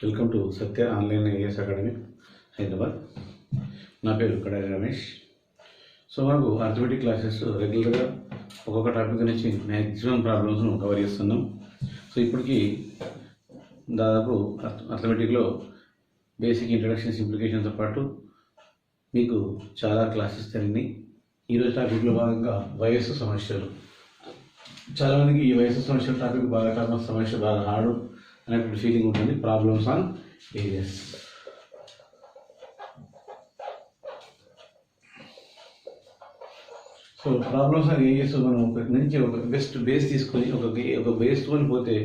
Welcome to Satya online IAS academy Hyderabad. నా పేరు Kadari Ramesh. So మనకు అర్థమెటిక్ క్లాసెస్ రెగ్యులర్గా ఒక్కొక్క టాపిక్ నుంచి మ్యాక్సిమం ప్రాబ్లమ్స్ను కవర్ చేస్తున్నాం. సో ఇప్పటికీ దాదాపు అర్థమెటిక్లో బేసిక్ ఇంట్రడక్షన్ సింప్లికేషన్తో పాటు మీకు చాలా క్లాసెస్ జరిగినాయి. ఈరోజు టాపిక్లో భాగంగా వయస్సు సమస్యలు. చాలామందికి ఈ వయస్సు సమస్యల టాపిక్ బాగా సమస్య బాగా హార్డ్ అనేటువంటి ఫీలింగ్ ఉంటుంది. Problems on areas. So problems on areas మనం ఒక నుంచి ఒక బెస్ట్ బేస్ తీసుకొని ఒక బేస్కొని పోతే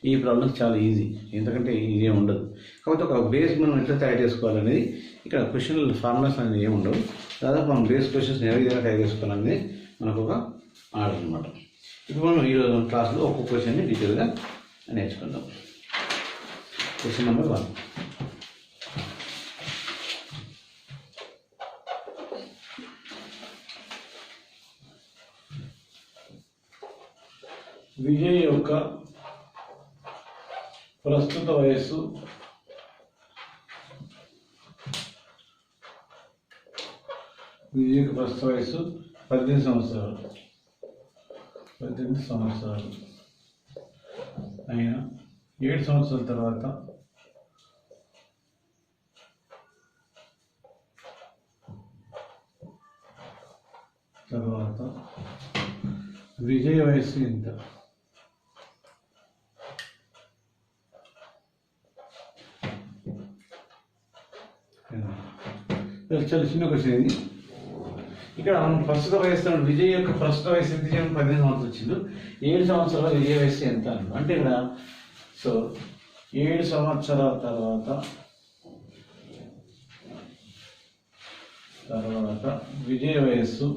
ఈ ప్రాబ్లమ్స్ చాలా ఈజీ, ఎందుకంటే ఈజీ ఉండదు. కాకపోతే ఒక బేస్ మనం ఎట్లా తయారు చేసుకోవాలనేది ఇక్కడ క్వశ్చన్ ఫార్ములాస్ అనేది ఏమి ఉండవు. దాదాపు మనం బేస్ క్వశ్చన్స్ ఏ విధంగా తయారు చేసుకోవాలనేది మనకు ఒక ఆర్డర్ అనమాట. ఇప్పుడు మనం ఈరోజు క్లాస్లో ఒక్కొక్క క్వశ్చన్ని డీటెయిల్గా నేర్చుకుందాం. Question number 1. విజయ్ యొక్క ప్రస్తుత వయస్సు విజయ్ యొక్క ప్రస్తుత వయస్సు 18 సంవత్సరాలు. 18 సంవత్సరాలు అయినా 7 సంవత్సరాల తర్వాత విజయ్ వయస్సు ఎంత? చాలా చిన్న క్వశ్చన్ ఇది. ఇక్కడ మనం ప్రస్తుత వయస్సు విజయ్ యొక్క ప్రస్తుత వయస్సు ఎంత? 18 సంవత్సరాలు వచ్చింది. 7 సంవత్సరాల విజయ్ వయస్సు ఎంత అంటే ఇక్కడ సో 7 సంవత్సరాల తర్వాత విజయ్ వయస్సు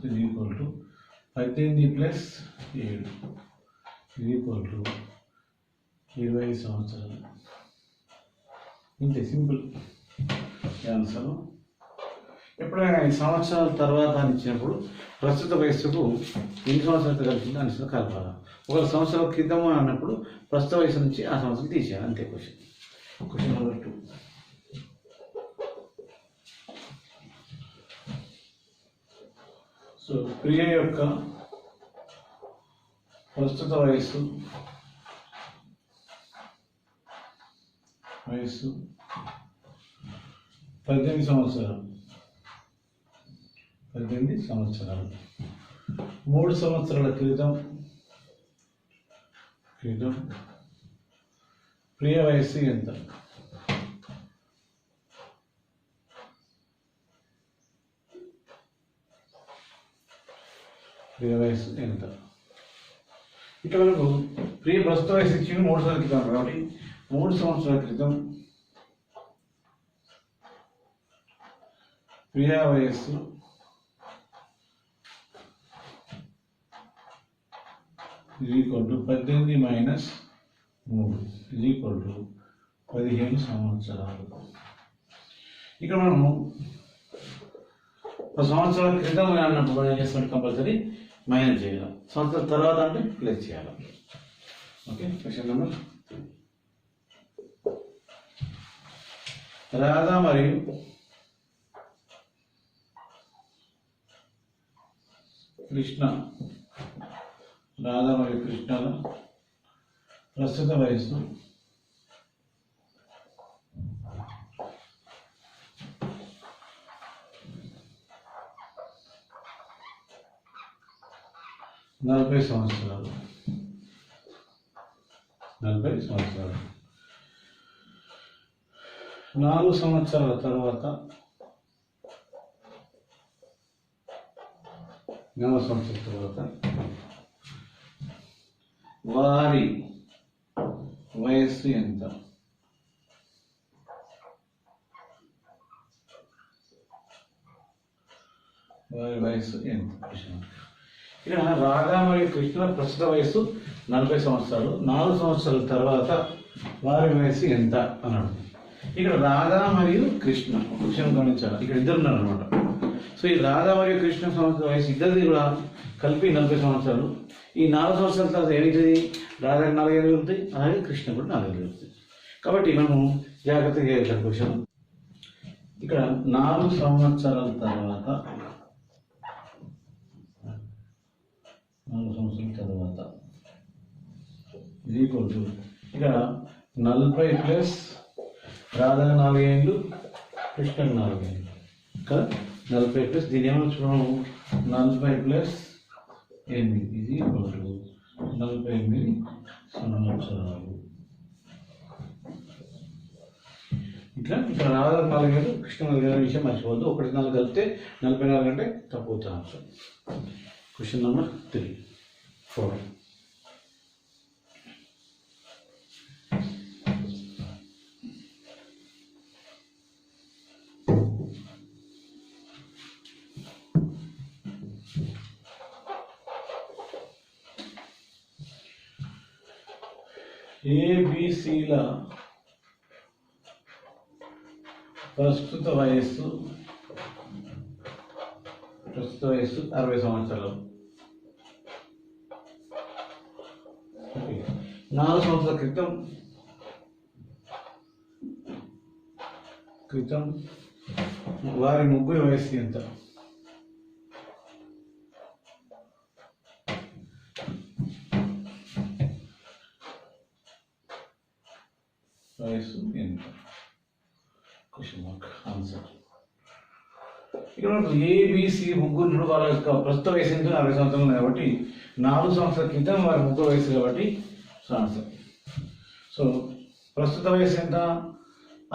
is equal to 18 plus 7 is equal to 20 సంవత్సరాలు. ఇంతే, సింపుల్ ఆన్సర్. ఎప్పుడైనా ఈ సంవత్సరాల తర్వాత అని ఇచ్చినప్పుడు ప్రస్తుత వయస్సుకు ఎన్ని సంవత్సరాలు కలిసిందో అని కలపాలి. ఒక సంవత్సరాల క్రితం అన్నప్పుడు ప్రస్తుత వయసు నుంచి ఆ సంవత్సరం తీసేయాలి. అంతే క్వశ్చన్. Question number 2. సో ప్రియ యొక్క ప్రస్తుత వయస్సు 18 సంవత్సరాలు. 18 సంవత్సరాలు. 3 సంవత్సరాల క్రితం ప్రియ వయస్సు ఎంత? ప్రియ వయస్సు ఎంత? ఇక్కడ మనకు ప్రియ ప్రస్తుత వయసు ఇచ్చింది 3 సంవత్సరాల క్రితం కాబట్టి 3 సంవత్సరాల క్రితం ప్రియ వయస్సు is equal to 18 minus 3 is equal to 15 సంవత్సరాలు. ఇక్కడ మనము ఒక సంవత్సరాల క్రితం అన్నప్పుడు మనం ఏం చేస్తాం? కంపల్సరీ మైనస్ చేయాలి. సంవత్సరాల తర్వాత అంటే ప్లస్ చేయాలి. ఓకే. Question number 3. రాధా మరియు కృష్ణల ప్రస్తుత వయస్సు నలభై సంవత్సరాలు. 4 సంవత్సరాల తర్వాత వారి వయస్సు ఎంత? ఇక్కడ రాధా మరియు కృష్ణ ప్రస్తుత వయస్సు 40 సంవత్సరాలు. 4 సంవత్సరాల తర్వాత వారి వయస్సు ఎంత అన్నాడు. ఇక్కడ రాధా మరియు కృష్ణ ఒక విషయం గమనించాలి. ఇక్కడ ఇద్దరు ఉన్నారు అనమాట. సో ఈ రాధా మరియు కృష్ణ సంవత్సరాల వయసు ఇద్దరిది కూడా కలిపి 40 సంవత్సరాలు. ఈ 4 సంవత్సరాల తర్వాత ఏమవుతుంది, రాధకు 4 ఏళ్ళు వెళ్తాయి, అలాగే కృష్ణ కూడా 4 ఏళ్ళు వెళ్తాయి. కాబట్టి మనము జాగ్రత్తగా చేయాలి. క్వశ్చన్ ఇక్కడ 4 సంవత్సరాల తర్వాత 4 సంవత్సరాల తర్వాత ఈక్వల్ టు ఇక్కడ 40 ప్లస్ రాధా 4 ఏళ్ళు కృష్ణ 4 ఏళ్ళు కదా. 40 ప్లస్ దీని ఏమనుకున్నాము 40 ప్లస్ 8 ఇది ఈక్వల్ టు 48 సంవత్సరాలు. ఇట్లా ఇక్కడ రాధా 4 ఏళ్ళు కృష్ణ 4 ఏళ్ళ విషయం మర్చిపోవద్దు. 1 4 కలిపితే 44 అంటే తక్కువ ఆన్సర్. Question number 3 4. ఏబిసిల ప్రస్తుత వయస్సు 60 సంవత్సరాలు. 4 సంవత్సరాల క్రితం వారి ముగ్గురి వయస్సు ఎంత? వయస్సు ఎంత? Question mark answer. ఇక్కడ మనకు ఏబిసి ముగ్గురు వాళ్ళ యొక్క ప్రస్తుత వయసు ఎంత? 60 సంవత్సరాలు కాబట్టి 4 సంవత్సరాల క్రితం వారి ముగ్గురు వయసు కాబట్టి ఆన్సర్. సో ప్రస్తుత వయసు ఎంత?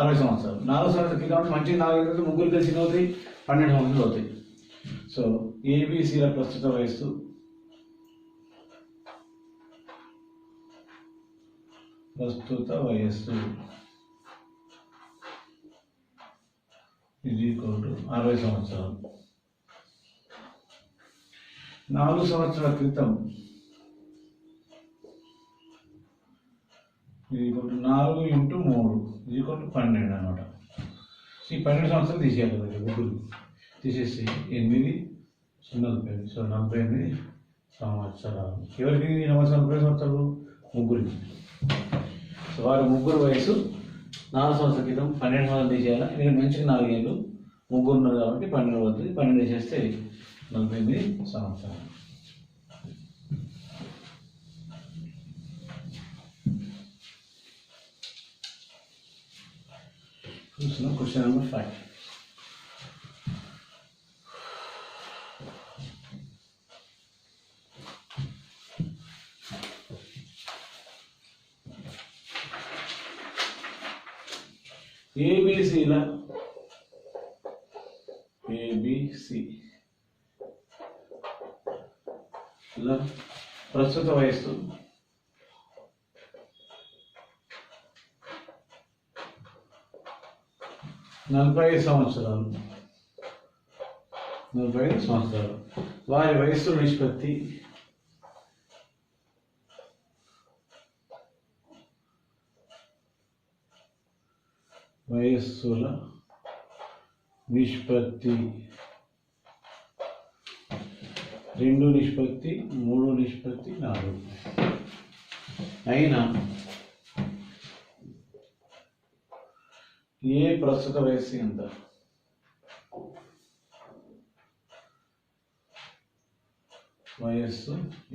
60 సంవత్సరాలు. 4 సంవత్సరాల క్రితం మంచి 4 ముగ్గురు కలిసి అవుతాయి, 12 సంవత్సరాలు అవుతాయి. సో ఏబిసిల ప్రస్తుత వయస్సు ఇది ఈక్వల్ టు 60 సంవత్సరాలు. 4 సంవత్సరాల క్రితం ఇది ఈక్వల్ టు 4 × 3 ఇది ఈక్వల్ టు 12 అనమాట. ఈ 12 సంవత్సరాలు తీసేయాలి కదా, ముగ్గురు తీసేసి 8 40. సో 48 సంవత్సరాలు. ఎవరికి 40 సంవత్సరాలు? ముగ్గురికి. సో వారి ముగ్గురు వయసు 4 సంవత్సరాల క్రితం 12 సంవత్సరాలు తీసేయాలి. నేను మంచిగా 4 ఏళ్ళు ముగ్గురు ఉన్నారు కాబట్టి 12 అవుతుంది. 12 తీసేస్తే 48 సంవత్సరాలు. చూస్తున్నాం క్వశ్చన్ నెంబర్ 5. ఏబిసిల ప్రస్తుత వయస్సు 45 సంవత్సరాలు. 45 సంవత్సరాలు. వారి వయస్సు నిష్పత్తి వయస్సుల నిష్పత్తి 2:3:4 అయినా ఏ ప్రస్తుత వయస్సు ఎంత? వయస్సు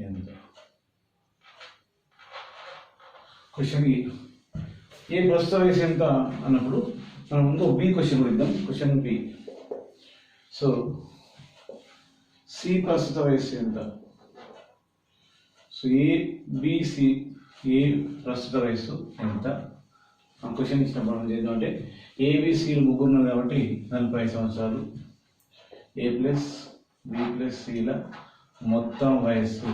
ఎంత? క్వశ్చన్ ఏ ప్రస్తుత వయసు ఎంత అన్నప్పుడు మనం ముందు బి క్వశ్చన్ కూడా ఇద్దాం. Question B. సో సి ప్రస్తుత వయస్సు ఎంత? సో ఏబిసి ఏ ప్రస్తుత వయస్సు ఎంత? క్వశ్చన్ ఇచ్చినప్పుడు మనం చేద్దాం అంటే ఏబిసిలు ముగ్గురు ఉన్నారు కాబట్టి 45 సంవత్సరాలు. ఏ ప్లస్ బి ప్లస్ సిల మొత్తం వయస్సు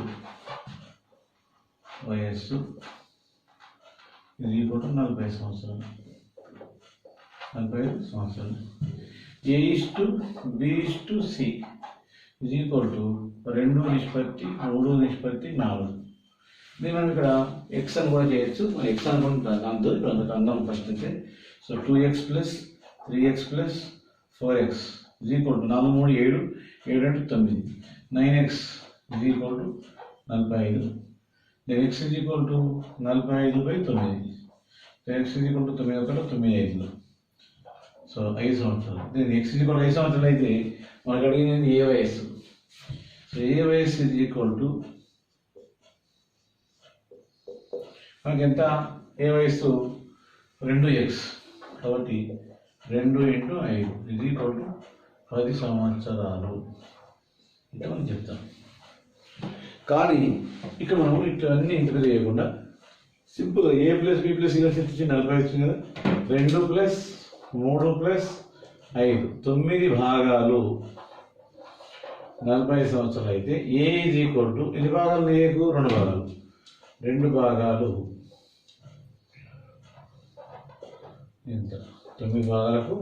ఇది ఈక్వల్ టు 40 సంవత్సరాలు. 45 సంవత్సరాలు. A:B:C ఇది ఈక్వల్ టు 2:3:4. దీన్ని మనం ఇక్కడ ఎక్స్ అని కూడా చేయొచ్చు. మనం ఎక్స్ అనుకుంటున్నాం అందు ఇప్పుడు అందుకు అందాం ఫస్ట్ అయితే. So 2x + 3x + 4x is equal to 4 3 7 7 అంటే 9 9x is equal to 45 then x is equal to 45/9 then x is equal to 9 1 9 5 so 5 సంవత్సరాలు then x is equal to 5 సంవత్సరాలు అయితే మనకు అడిగింది ఏ వయస్సు సో ఏ వయస్సు ఈజ్ ఈక్వల్ టు మనకి ఎంత ఏ వయస్సు 2x కాబట్టి 2 × 5 ఈజ్ ఈక్వల్ టు 10 సంవత్సరాలు అంటే మనం చెప్తాం. కానీ ఇక్కడ మనం ఇవన్నీ ఇంటర్ చేయకుండా సింపుల్గా a + b + c ఇచ్చి 40 వచ్చింది కదా 2 + 3 + 5 9 భాగాలు 40 సంవత్సరాలు అయితే a ఈజ్ ఈక్వల్ టు ఎన్ని భాగాలు ఏకు 2 భాగాలు 2 భాగాలు ఎంత 9 భాగాలకు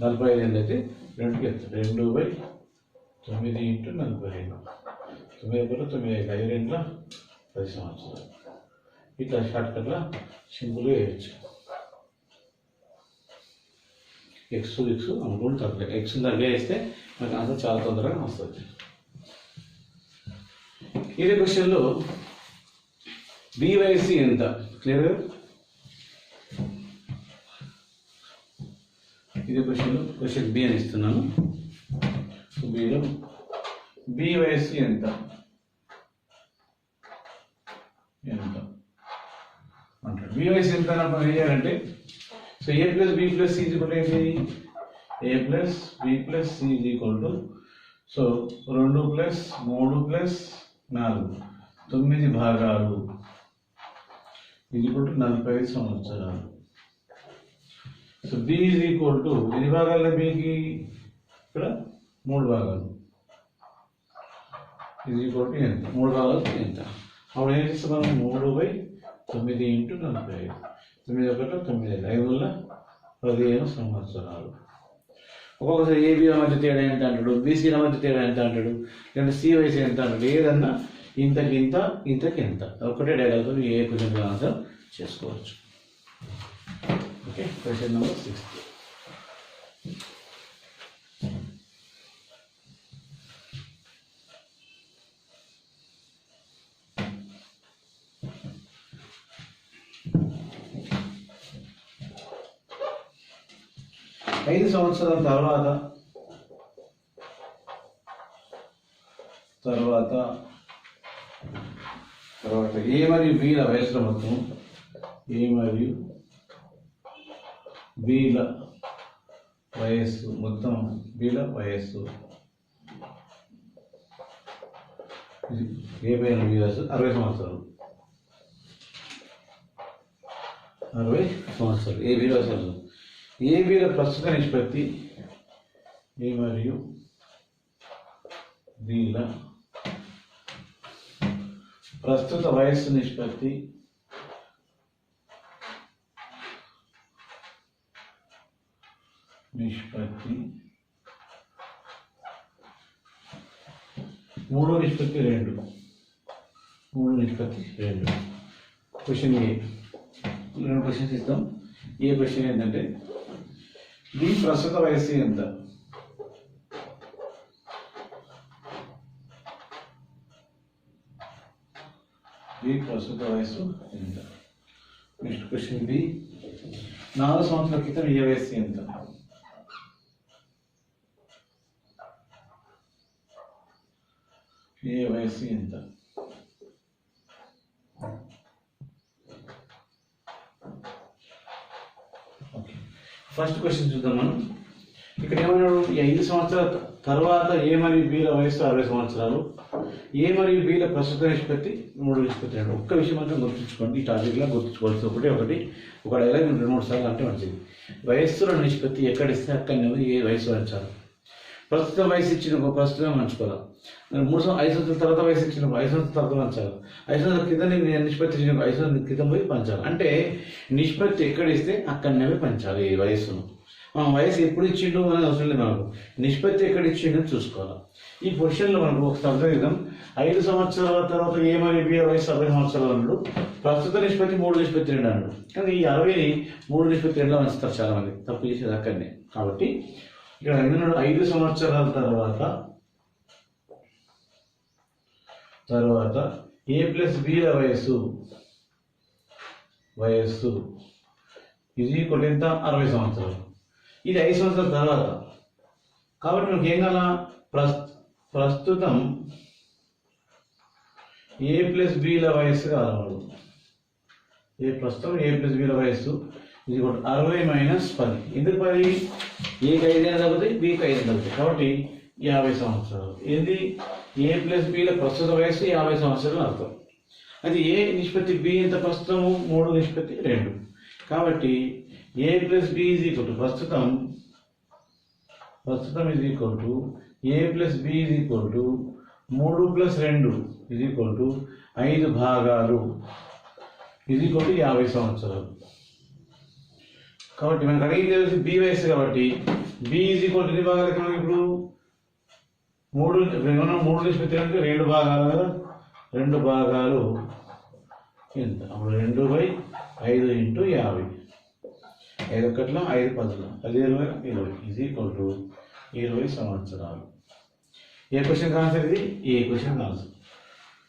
45 ఏంటంటే 2కి ఎంత 2/9 × 45 9 = 9 5 2 10 సంవత్సరాలు ఇట్లా షార్ట్కట్లా సింపుల్గా వేయచ్చు. ఎక్స్ అనుకోండి తగ్గలేదు ఎక్స్ దగ్గర వేస్తే మనకు ఆన్సర్ చాలా తొందరగా వస్తుంది. ఇదే క్వశ్చన్లో బీవైసీ ఎంత క్లియర్గా ఇదే క్వశ్చన్ బి అని ఇస్తున్నాను. సో బిలో బీవైసీ ఎంత అంటాడు. బీవైసీ ఎంత మనం ఏం చేయాలంటే సో a + b + c ఏంటి a + b + c సో 2 + 3 + 4 9 భాగాలు ఇది 45 సంవత్సరాలు. So b is equal to ఎన్ని భాగాలు bకి ఇక్కడ 3 భాగాలు ఈజ్ ఈక్వల్ టు ఎంత 3 భాగాలు ఎంత అప్పుడు ఏం చేస్తాం మనం 3/9 × 45 9 1 9 5 వల్ల 15 సంవత్సరాలు. ఒక్కొక్కసారి ఏబీ మధ్య తేడా ఎంత అంటాడు బీసీల మధ్య తేడా ఎంత అంటాడు లేదంటే సి వయసు ఎంత అంటాడు ఏదన్నా ఇంతకింత ఇంతకింత ఒకటే డైలాగ్తో ఏ క్వశ్చన్ ఆన్సర్ చేసుకోవచ్చు. Okay question number 6. ఐదు సంవత్సరాల తర్వాత ఏ మరియు బీల వయసుల మొత్తం ఏ మరియు బీల వయస్సు మొత్తం బీల వయస్సు ఏ పైన బీ వయస్సు 60 సంవత్సరాలు 60 సంవత్సరాలు ఏ బీల వయసు ఏ బీల ప్రస్తుత నిష్పత్తి ఏ మరియు బీల ప్రస్తుత వయస్సు నిష్పత్తి మూడో నిష్పత్తి 2 క్వశ్చన్ ఏ 2 క్వశ్చన్స్ ఇస్తాం. ఏ క్వశ్చన్ ఏంటంటే బి ప్రస్తుత వయస్సు ఎంత ప్రస్తుత వయస్సు ఎంత. నెక్స్ట్ క్వశ్చన్ బి 4 సంవత్సరాల క్రితం ఏ వయస్సు ఎంత ఏ వయస్సు ఎంత. ఓకే ఫస్ట్ క్వశ్చన్ చూద్దాం మనం. ఇక్కడ ఏమన్నాడు 5 సంవత్సరాల తర్వాత ఏ మరియు బీల వయస్సు 60 సంవత్సరాలు ఏ మరియు బీల ప్రస్తుత నిష్పత్తి 3:2. ఒక్క విషయం మాత్రం గుర్తుంచుకోండి ఈ టాపిక్లో గుర్తుంచుకోవాల్సి ఒక డైలాగ్ 2-3 సార్లు అంటే మంచిది. వయస్సుల నిష్పత్తి ఎక్కడిస్తే అక్కడనే ఏ వయసు వచ్చారు. ప్రస్తుతం వయసు ఇచ్చిన ప్రస్తుతం మంచుకోవాలి 5 సంవత్సరాల తర్వాత వయసు ఇచ్చిన 5 సంవత్సరాల తర్వాత పంచాలి 5 సంవత్సరాల కింద నేను నిష్పత్తి ఇచ్చిన 5 సంవత్సరాల క్రితం పోయి పంచాలి. అంటే నిష్పత్తి ఎక్కడిస్తే అక్కడనే పంచాలి ఈ వయస్సును. మనం వయసు ఎప్పుడు ఇచ్చిండు అనేది అవసరం లేదు మనకు నిష్పత్తి ఎక్కడ ఇచ్చిండో చూసుకోవాలి. ఈ పొజిషన్లో మనకు ఒక అర్థం చేద్దాం. 5 సంవత్సరాల తర్వాత ఏ మరియు బి వయసు 60 సంవత్సరాలు అన్నాడు. ప్రస్తుత నిష్పత్తి 3:2 అన్నాడు. కానీ ఈ 60ని 3:2 వంచుతారు చాలా మంది తప్పు చేసేది అక్కడనే. కాబట్టి ఇక్కడ 5 సంవత్సరాల తర్వాత ఏ ప్లస్ బిల వయస్సు ఇది ఎంత 60 సంవత్సరాలు. ఇది 5 సంవత్సరాల తర్వాత కాబట్టి మనకి ఏం కావాలా ప్రస్తుతం ఏ ప్లస్ బిల వయస్సు కావాలి. ప్రస్తుతం ఏ ప్లస్ బిల వయస్సు ఇది 60 మైనస్ 10. ఎందుకు 10? ఏకి 5 అయినా తగ్గుతాయి, బికి 5 తగ్గుతాయి కాబట్టి 50 సంవత్సరాలు. ఏంది ఏ ప్లస్ బిల ప్రస్తుత వయస్సు 50 సంవత్సరాలు అర్థం. అది ఏ నిష్పత్తి బి ఎంత ప్రస్తుతము 3:2 కాబట్టి A plus B is equal to ప్రస్తుతం is equal to A plus B is equal to 3+2 is equal to 5 భాగాలు ఈజ్ ఈక్వల్ టు 50 సంవత్సరాలు. కాబట్టి మనకు అడిగింది తెలిసి బి వయస్సు కాబట్టి బి ఈజ్ ఈక్వల్ టు ఎన్ని భాగాలకి మనకి ఇప్పుడు 3 నిష్పత్తి అంటే 2 భాగాలు కదా. 2 భాగాలు ఎంత అప్పుడు 2/5 ఇంటూ 50. 5 ఒకట్ల 5 10 20 ఈజ్ ఈక్వల్ టు 20 సంవత్సరాలు. ఏ క్వశ్చన్ ఆన్సర్ ఇది? ఏ క్వశ్చన్ ఆన్సర్.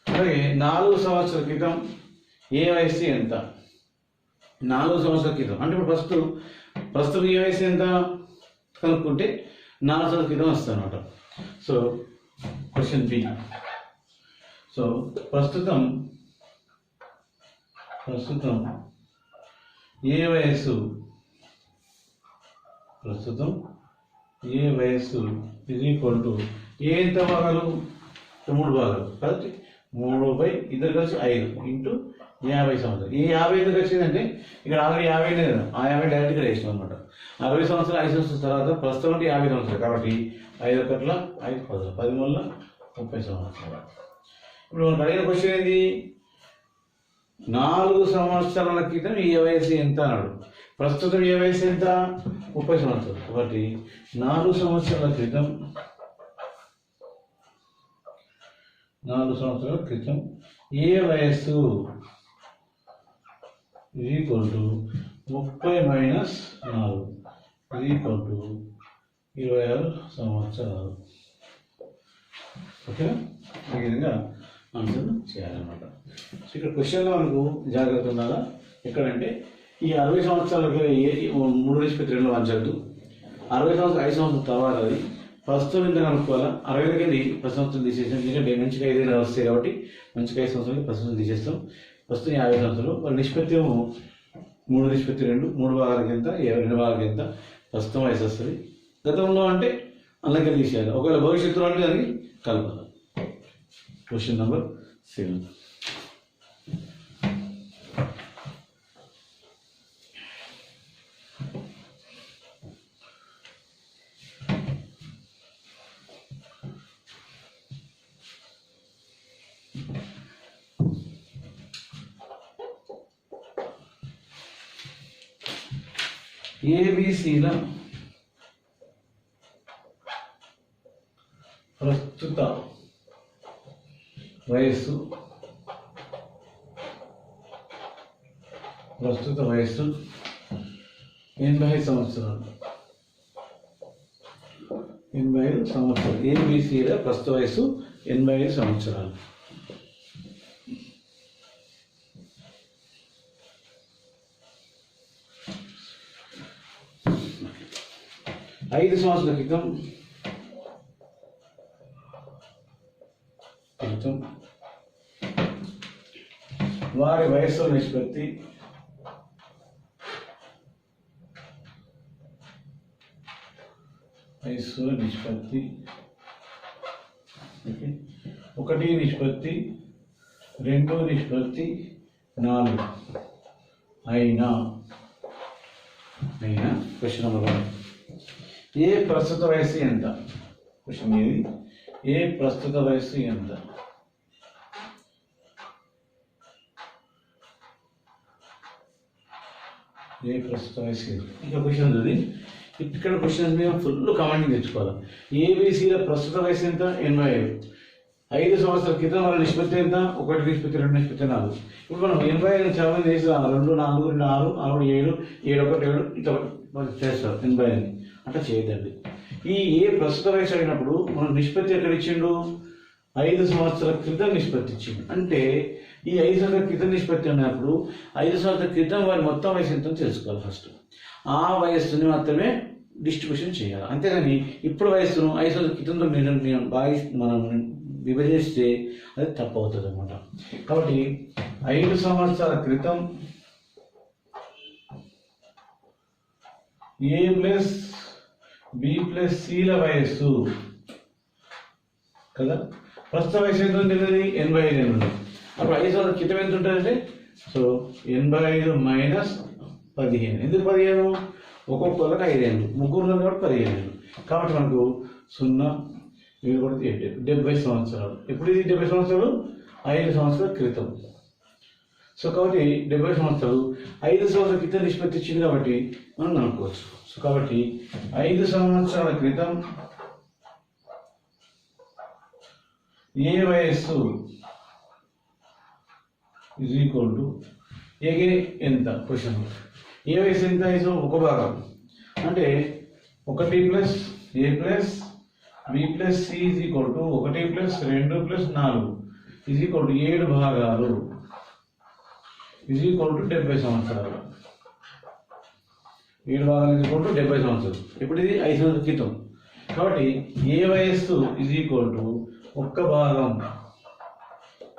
అలాగే 4 సంవత్సరాల క్రితం ఏ వయస్సు ఎంత? 4 సంవత్సరాల క్రితం అంటే ఇప్పుడు ప్రస్తుతం ఏ వయస్సు ఎంత కనుక్కుంటే 4 సంవత్సరాల క్రితం వస్తుంది అనమాట. So question B. సో ప్రస్తుతం ఏ వయస్సు ఇది ఈక్వల్ టు ఏ ఎంత భాగాలు 3 భాగాలు కాబట్టి 3/2 కలిసి 5 ఇంటూ 50 సంవత్సరాలు. ఈ 50 ఎందుకు వచ్చిందంటే ఇక్కడ ఆల్రెడీ 50 లేదు కదా, ఆ 50 డైరెక్ట్గా వేసాం అనమాట. 60 సంవత్సరాలు 5 సంవత్సరాల తర్వాత ప్రస్తుతం అంటే 50 సంవత్సరాలు కాబట్టి 5 ఒకట్ల 5 10 13 30 సంవత్సరాలు. ఇప్పుడు మనకు అడిగిన క్వశ్చన్ ఏంది? 4 సంవత్సరాల క్రితం ఏ వయసు ఎంత అన్నాడు. ప్రస్తుతం ఏ వయసు ఎంత? 30 సంవత్సరాలు. కాబట్టి 4 సంవత్సరాల క్రితం ఏ వయస్సు equal to 30 minus 4 equal to 26 సంవత్సరాలు. ఓకేనా? ఈ విధంగా ఆన్సర్ చేయాలన్నమాట. సో ఇక్కడ క్వశ్చన్లో మనకు జాగ్రత్త ఉండాలా ఎక్కడంటే ఈ 60 సంవత్సరాలకి 3:2 వంచద్దు. 60 సంవత్సరాలు 5 సంవత్సరాల తర్వాత అది ప్రస్తుతం ఎంత కనుక్కోవాలా. 60 ప్రతి సంవత్సరం తీసేసాం. ఎందుకంటే మంచిగా 5 వస్తాయి కాబట్టి మంచిగా 5 సంవత్సరాలకి ప్రతి సంవత్సరం తీసేస్తాం. ప్రస్తుతం 50 సంవత్సరాలు. వాళ్ళ నిష్పత్తి 3:2 3 భాగాలకి ఎంత 2 భాగాలకి ఎంత ప్రస్తుతం వయసు వస్తుంది. గతంలో అంటే అలాగే తీసేయాలి. ఒకవేళ భవిష్యత్తులో అంటే దానికి కలపాలి. Question number 7. ఏబిసిల ప్రస్తుత వయస్సు 85 సంవత్సరాలు. 85 సంవత్సరాలు. ఏబిసిల ప్రస్తుత వయస్సు 85 సంవత్సరాలు. ఐదు సంవత్సరాల క్రితం వారి వయస్సు నిష్పత్తి ఒకటి నిష్పత్తి 2:4 అయినా క్వశ్చన్ నెంబర్ 1. ఏ ప్రస్తుత వయస్సు ఎంత? క్వశ్చన్ ఏది? ఏ ప్రస్తుత వయస్సు ఎంత? ఏ ప్రస్తుత వయస్సు ఎంత? ఇంకా క్వశ్చన్ ఉంది. ఇక్కడ క్వశ్చన్స్ మేము ఫుల్ కమాండింగ్ తెచ్చుకోవాలి. ఏబిసిల ప్రస్తుత వయసు ఎంత? 85. 5 సంవత్సరాల క్రితం వాళ్ళ నిష్పత్తి ఎంత? 1:2:4. ఇప్పుడు మనం 85 చాలా మంది చేసి 2 4 2 6 6 7 7 1 7 ఇట్లా చేస్తారు 85 అంటే చేయదండి. ఈ ఏ ప్రస్తుత వయసు అడిగినప్పుడు మనం నిష్పత్తి ఎక్కడ ఇచ్చిండు, 5 సంవత్సరాల క్రితం నిష్పత్తి ఇచ్చిండు. అంటే ఈ 5 సంవత్సరాల క్రితం నిష్పత్తి ఉన్నప్పుడు 5 సంవత్సరాల క్రితం వారి మొత్తం వయసు ఎంతో తెలుసుకోవాలి. ఫస్ట్ ఆ వయస్సుని మాత్రమే డిస్ట్రిబ్యూషన్ చేయాలి. అంతేగాని ఇప్పుడు వయస్సును 5 సంవత్సరాల క్రితంతో మనం విభజిస్తే అది తప్పు అవుతుంది అన్నమాట. కాబట్టి 5 సంవత్సరాల క్రితం A ప్లస్ B ప్లస్ Cల వయస్సు కదా. ప్రస్తుత వయసు ఎంత ఉంటుంది, 85 ఉంటుంది. అప్పుడు 5 సంవత్సరాల క్రితం ఎంత ఉంటుందంటే, సో 85 మైనస్ 15. ఎందుకు 15? ఒక్కొక్కరికి 5 ఏళ్ళు, ముగ్గురు ఉన్నారు కాబట్టి 15 ఏళ్ళు. కాబట్టి మనకు 0 7 కూడా 70 సంవత్సరాలు. ఎప్పుడు ఇది 70 సంవత్సరాలు? 5 సంవత్సరాల క్రితం. సో కాబట్టి 70 సంవత్సరాలు 5 సంవత్సరాల క్రితం నిష్పత్తి ఇచ్చింది కాబట్టి మనం అనుకోవచ్చు. సో కాబట్టి 5 సంవత్సరాల క్రితం ఏ వయస్సు ఈజ్ ఈక్వల్ టు ఏగే ఎంత? క్వశ్చన్ ఏ వయసు ఎంత? 5 ఒక భాగం అంటే 1 plus A plus B plus C is equal to 1 plus 2 plus 4 is equal to 7 భాగాలు ఈజ్ ఈక్వల్ టు 70 సంవత్సరాలు. 7 భాగాలు ఈజ్ ఈక్వల్ టు 70 సంవత్సరాలు. ఇప్పుడు ఇది 5 సంవత్సరాల క్రితం. కాబట్టి ఏ వయస్సు ఈజ్ ఈక్వల్ టు 1 భాగం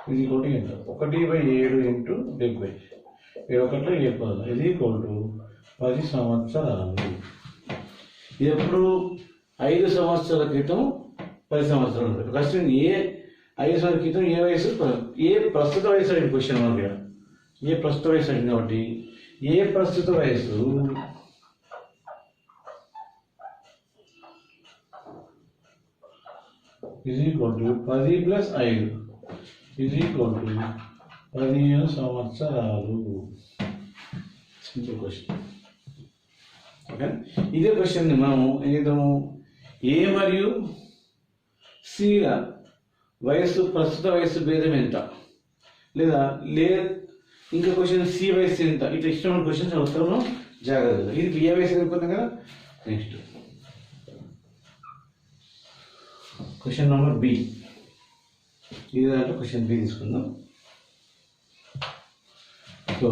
ఈజ్ ఈక్వల్ టు ఎంత? 1/7 ఇంటూ 70. 7 1 7 10 ఈజ్ ఈక్వల్ టు 10 సంవత్సరాలు. ఇది ఎప్పుడు 5 సంవత్సరాల క్రితం 10 సంవత్సరాలు ఉంటుంది. ఫస్ట్ ఏ 5 సంవత్సరాల క్రితం ఏ వయసు, ఏ ప్రస్తుత వయసు అడిగిన క్వశ్చన్ మనకి. ఏ ప్రస్తుత వయసు అడిగింది కాబట్టి ఏ ప్రస్తుత వయసు is equal to 10 plus 5 is equal to 15 సంవత్సరాలు. Simple question. ఓకే, ఇదే క్వశ్చన్ని మనము ఏం చేద్దాము, ఏ మరియు సిల వయస్సు ప్రస్తుత వయస్సు భేదం ఎంత, లేదా ఇంకా క్వశ్చన్ సి వయస్సు ఎంత, ఇట్లా ఇష్టమైన క్వశ్చన్స్ ఉత్తరంలో జాగ్రత్తగా. ఇది ఏ వయసు అనుకున్నాం కదా. Next question number B. ఇది దాంట్లో క్వశ్చన్ బి తీసుకుందాం. సో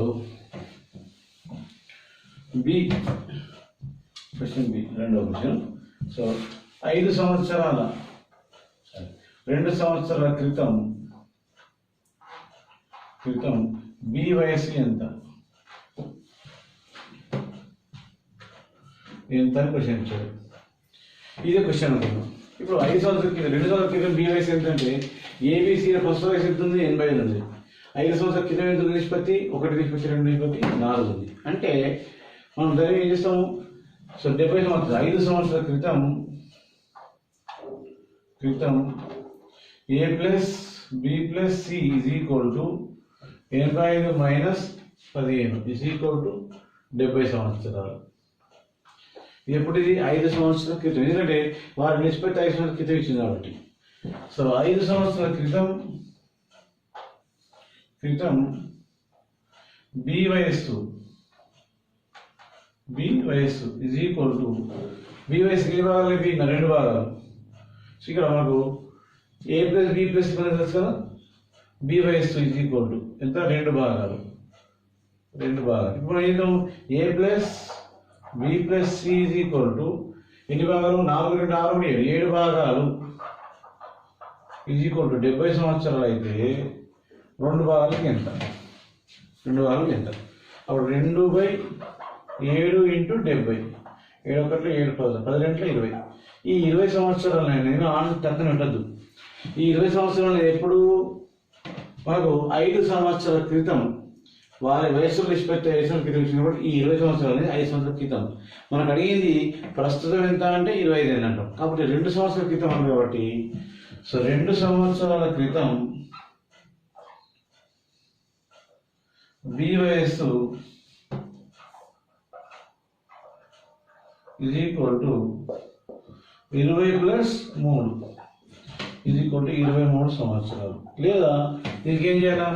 బి, క్వశ్చన్ బి రెండవ క్వశ్చన్. సో 2 సంవత్సరాల క్రితం బి వయసు ఎంత అని క్వశ్చన్ ఇచ్చారు. ఇదే క్వశ్చన్ అనుకున్నాం. ఇప్పుడు 5 సంవత్సరాల క్రితం 2 సంవత్సరాల క్రితం బి వయసు ఎంత అంటే, ఏబిసిల ఫస్ట్ వయసు ఎంత ఉంది? 80 ఉంది. 5 సంవత్సరాల క్రితం ఎంత ఉంది నిష్పత్తి? 1 నిష్పత్తి 2 నిష్పత్తి 4 ఉంది. అంటే మనం దాన్ని ఏం చేస్తాము, సో 70 సంవత్సరాలు 5 సంవత్సరాల క్రితం A plus B plus C is equal to 85 minus 15 is equal to 70 సంవత్సరాలు. ఎప్పుడు ఇది 5 సంవత్సరాల క్రితం, ఎందుకంటే వారి నిష్పత్తి 5 సంవత్సరాల క్రితం ఇచ్చింది కాబట్టి. సో 5 సంవత్సరాల క్రితం బి వయస్సు ఈజ్ ఈక్వల్ టు, బి వయస్సు ఏ భాగాలు? బి 2 భాగాలు. సో ఇక్కడ మనకు ఏ ప్లస్ బి ప్లస్ తెలుసు కదా. బి వయస్సు ఈజ్ ఈక్వల్ టు ఎంత? 2 భాగాలు. ఇప్పుడు ఏదో A plus B plus C is equal to ఎన్ని భాగాలు? 4 2 6 7 భాగాలు ఈజ్ ఈక్వల్ టు 70 సంవత్సరాలు. అయితే 2 భాగాలకి ఎంత? అప్పుడు 2/7 ఇంటూ 70. 7 1 7 10 10 20. ఈ 20 సంవత్సరాలు నేను తక్కువ ఉండద్దు. ఈ 20 సంవత్సరాలు ఎప్పుడు మనకు 5 సంవత్సరాల క్రితం వారి వయస్సులో నిష్పత్తి 5 సంవత్సరాల క్రితం ఇచ్చినప్పుడు ఈ 20 సంవత్సరాలు అనేది 5 సంవత్సరాల క్రితం. మనకు అడిగింది ప్రస్తుతం ఎంత అంటే 25 అంటాం. కాబట్టి 2 సంవత్సరాల క్రితం అన్నాం కాబట్టి, సో 2 సంవత్సరాల క్రితం బి వయస్సు is equal to 20 plus 3 is equal to 23 సంవత్సరాలు. లేదా దీనికి ఏం చేయాలా,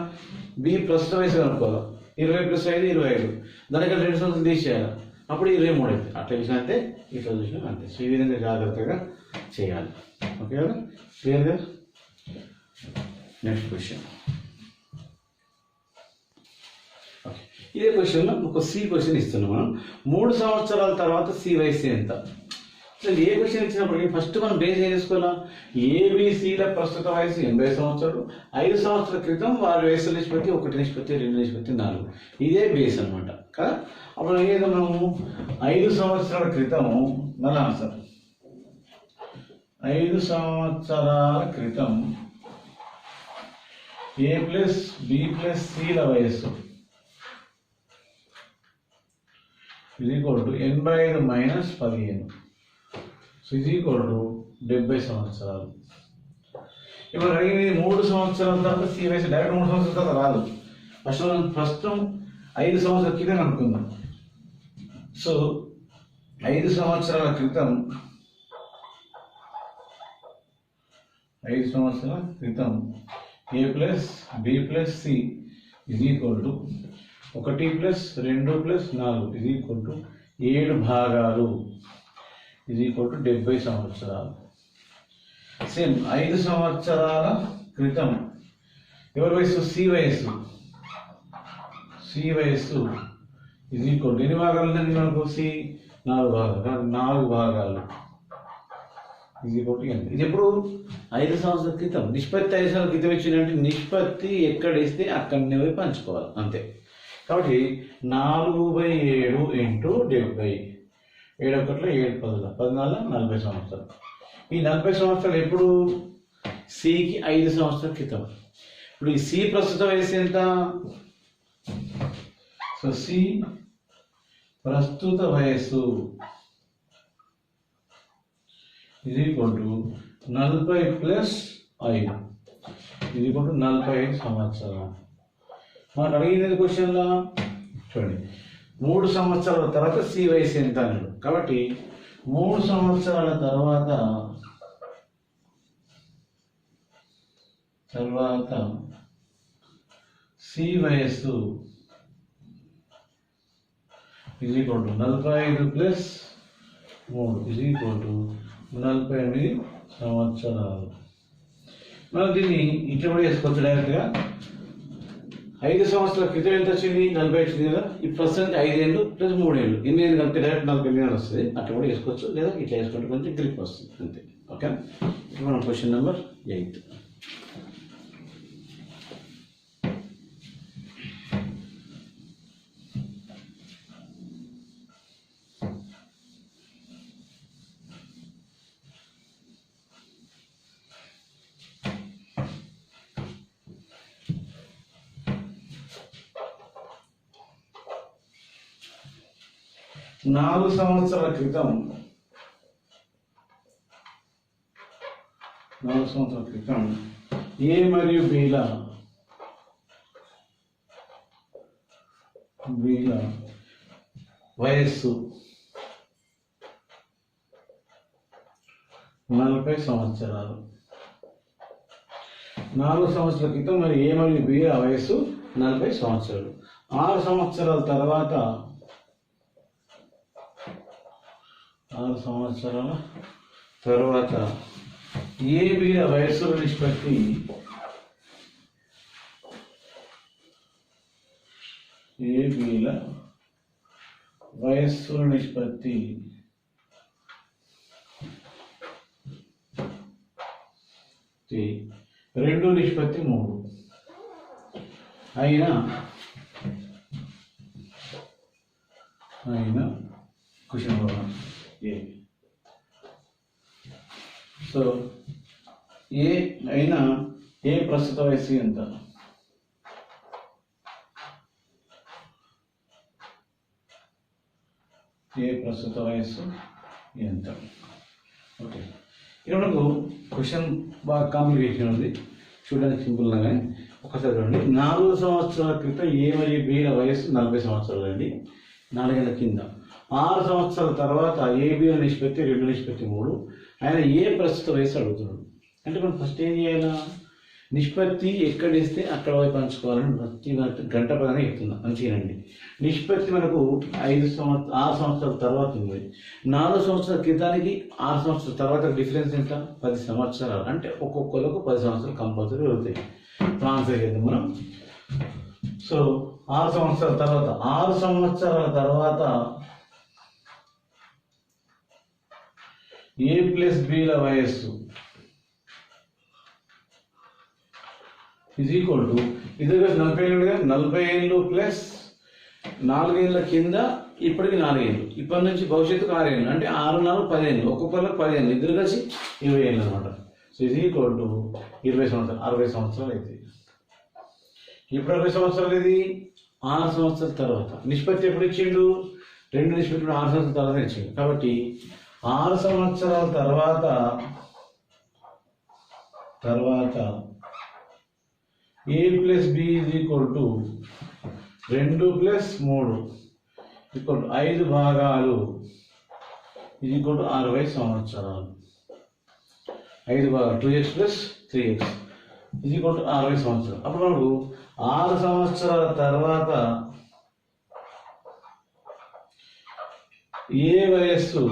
బి ప్రస్తుత వయసు కనుక్కోవాలి. 20 ప్లస్ 5 25. దానికంటే 2 సంవత్సరాలు తీసేయాలి. అప్పుడు 23 అవుతుంది. అట్లా చూసినా అంతే, ఇట్లా చూసినా అంతే. సో ఈ విధంగా జాగ్రత్తగా చేయాలి. ఓకే కదా, క్లియర్గా. Next question. ఓకే, ఇదే క్వశ్చన్లో ఒక సి క్వశ్చన్ ఇస్తున్నాం మనం. 3 సంవత్సరాల తర్వాత సి వయసు ఎంత? అసలు ఏ క్వశ్చన్ ఇచ్చినప్పటికీ ఫస్ట్ మనం బేస్ ఏం చేసుకోవాలా? ఏబిసిల ప్రస్తుత వయసు 80 సంవత్సరాలు, 5 సంవత్సరాల క్రితం వారి వయసు నిష్పత్తి 1:2:4. ఇదే బేస్ అనమాట కదా. అప్పుడు ఏదో మనము 5 సంవత్సరాల క్రితం మళ్ళీ ఆన్సర్ 5 సంవత్సరాల క్రితం A+B+Cల వయస్సు ఇది ఈక్వల్ టు 85 మైనస్ 15. సో ఇది ఈక్వల్ టు 70 సంవత్సరాలు. ఇప్పుడు అడిగింది 3 సంవత్సరాల తర్వాత సి వయసు. డైరెక్ట్ 3 సంవత్సరాల తర్వాత రాదు. ఫస్ట్ మనం ప్రస్తుతం 5 సంవత్సరాల క్రితం అనుకుందాం. సో 5 సంవత్సరాల క్రితం 5 సంవత్సరాల క్రితం A+B+C ఇది ఈక్వల్ టు 1+2+4 ఇది ఈక్వల్ టు 7 భాగాలు ఇది ఈక్వల్ టు 70 సంవత్సరాలు. సేమ్ 5 సంవత్సరాల క్రితం ఎవరి వయసు? సి వయస్సు. సి వయస్సు ఇది ఈక్వల్ టు ఎన్ని భాగాలు ఉందండి మనకు? సి 4 భాగాలు. 4 భాగాలు ఇది ఈక్వల్ టు ఎంత? ఇది ఎప్పుడు? 5 సంవత్సరాల క్రితం. నిష్పత్తి 5 సంవత్సరాల క్రితం ఇచ్చినట్టు నిష్పత్తి ఎక్కడ ఇస్తే అక్కడనే పోయి పంచుకోవాలి అంతే. కాబట్టి 4/7 ఇంటూ 70. 7 1 7 10 14 40 సంవత్సరాలు. ఈ 40 సంవత్సరాలు ఎప్పుడు? సికి 5 సంవత్సరాల క్రితం. ఇప్పుడు ఈ సి ప్రస్తుత వయసు ఎంత? సో సి ప్రస్తుత వయస్సు ఇది ఈక్వల్ టు 40 + 5 ఇది ఈక్వల్ టు 45 సంవత్సరాలు. మనకు అడిగినది క్వశ్చన్లో చూడండి, 3 సంవత్సరాల తర్వాత సి వయసు ఎంత అన్నాడు. కాబట్టి 3 సంవత్సరాల తర్వాత సి వయస్సు ఇది ఈక్వల్ టు 45 + 3 ఇది ఈక్వల్ టు 48 సంవత్సరాలు. మనం దీన్ని ఇట్లా కూడా చేసుకోవచ్చు డైరెక్ట్గా. 5 సంవత్సరాల క్రితం ఎంత వచ్చింది? 40 వచ్చింది కదా. ఈ ప్రస్తుతానికి 5 ఏళ్ళు + 3 ఏళ్ళు. ఎన్ని ఏళ్ళు కలిపితే డైరెక్ట్ 40 ఏళ్ళు వస్తుంది. అట్లా కూడా వేసుకోవచ్చు, లేదా ఇట్లా వేసుకుంటే కొంచెం గ్రిప్ వస్తుంది అంతే. ఓకే, ఇప్పుడు మనం క్వశ్చన్ నెంబర్ 8. నాలుగు సంవత్సరాల క్రితం 4 సంవత్సరాల క్రితం ఏ మరియు బిల వయస్సు 40 సంవత్సరాలు. 4 సంవత్సరాల క్రితం మరి ఏ మరియు బిల వయస్సు 40 సంవత్సరాలు. 6 సంవత్సరాల తర్వాత 6 సంవత్సరాల తర్వాత ఏ బిల వయస్సుల నిష్పత్తి వయస్సుల నిష్పత్తి 2:3 అయినా క్వశ్చన్ ఏ. సో ఏ అయినా ఏ ప్రస్తుత వయస్సు ఎంత? ఏ ప్రస్తుత వయస్సు ఎంత? ఓకే, ఇక్కడ మనకు క్వశ్చన్ బాగా కాంప్లికేషన్ ఉంది, చూడడానికి సింపుల్ కానీ ఒకసారి చూడండి. 4 సంవత్సరాల క్రితం ఏ మరియు బిల వయస్సు 40 సంవత్సరాలు అండి, 4 ఏళ్ల కింద. 6 సంవత్సరాల తర్వాత ఏబిల నిష్పత్తి 2:3. ఆయన ఏ ప్రస్తుత వయసు అడుగుతున్నాడు అంటే మనం ఫస్ట్ ఏం చేయాలా? నిష్పత్తి ఎక్కడ ఇస్తే అక్కడ పోయి పంచుకోవాలని ప్రతి గంట పదంగా చెప్తున్నా మంచిగానండి. నిష్పత్తి మనకు 6 సంవత్సరాల తర్వాత ఉంది. 4 సంవత్సరాల క్రితానికి 6 సంవత్సరాల తర్వాత డిఫరెన్స్ ఎంత? 10 సంవత్సరాలు. అంటే ఒక్కొక్కరికి 10 సంవత్సరాలు కంపల్సరీ అవుతాయి. ట్రాన్స్ఫర్ చేద్దాం మనం. సో 6 సంవత్సరాల తర్వాత 6 సంవత్సరాల తర్వాత A ప్లస్ బిల వయస్సు ఈజ్ ఈక్వల్ టు ఇద్దరు కలిసి 40 ఏళ్ళుగా 40 ఏళ్ళు ప్లస్ 4 ఏళ్ళ కింద ఇప్పటికి 4 ఏళ్ళు, ఇప్పటి నుంచి భవిష్యత్తుకు 6 ఏళ్ళు, అంటే 6 4 10 ఏళ్ళు, ఒక్కొక్కరికి 10 ఏళ్ళు, ఇద్దరు కలిసి 20 ఏళ్ళు అనమాట. సో ఈజ్ ఈక్వల్ టు 20 సంవత్సరాలు, 60 సంవత్సరాలు అవుతాయి. ఇప్పుడు 60 సంవత్సరాలు ఇది 6 సంవత్సరాల తర్వాత. నిష్పత్తి ఎప్పుడు ఇచ్చిండు? 2 నిష్పత్తి 6 సంవత్సరాల తర్వాత ఇచ్చిండు. కాబట్టి 6 సంవత్సరాల తర్వాత A plus B is equal to 2 plus 3 equal to 5 భాగాలు ఈజ్ ఈక్వల్ టు 60 సంవత్సరాలు. 5 భాగాలు 2x plus 3x is equal to 60 సంవత్సరాలు. అప్పుడు మనకు 6 సంవత్సరాల తర్వాత ఏ వయస్సు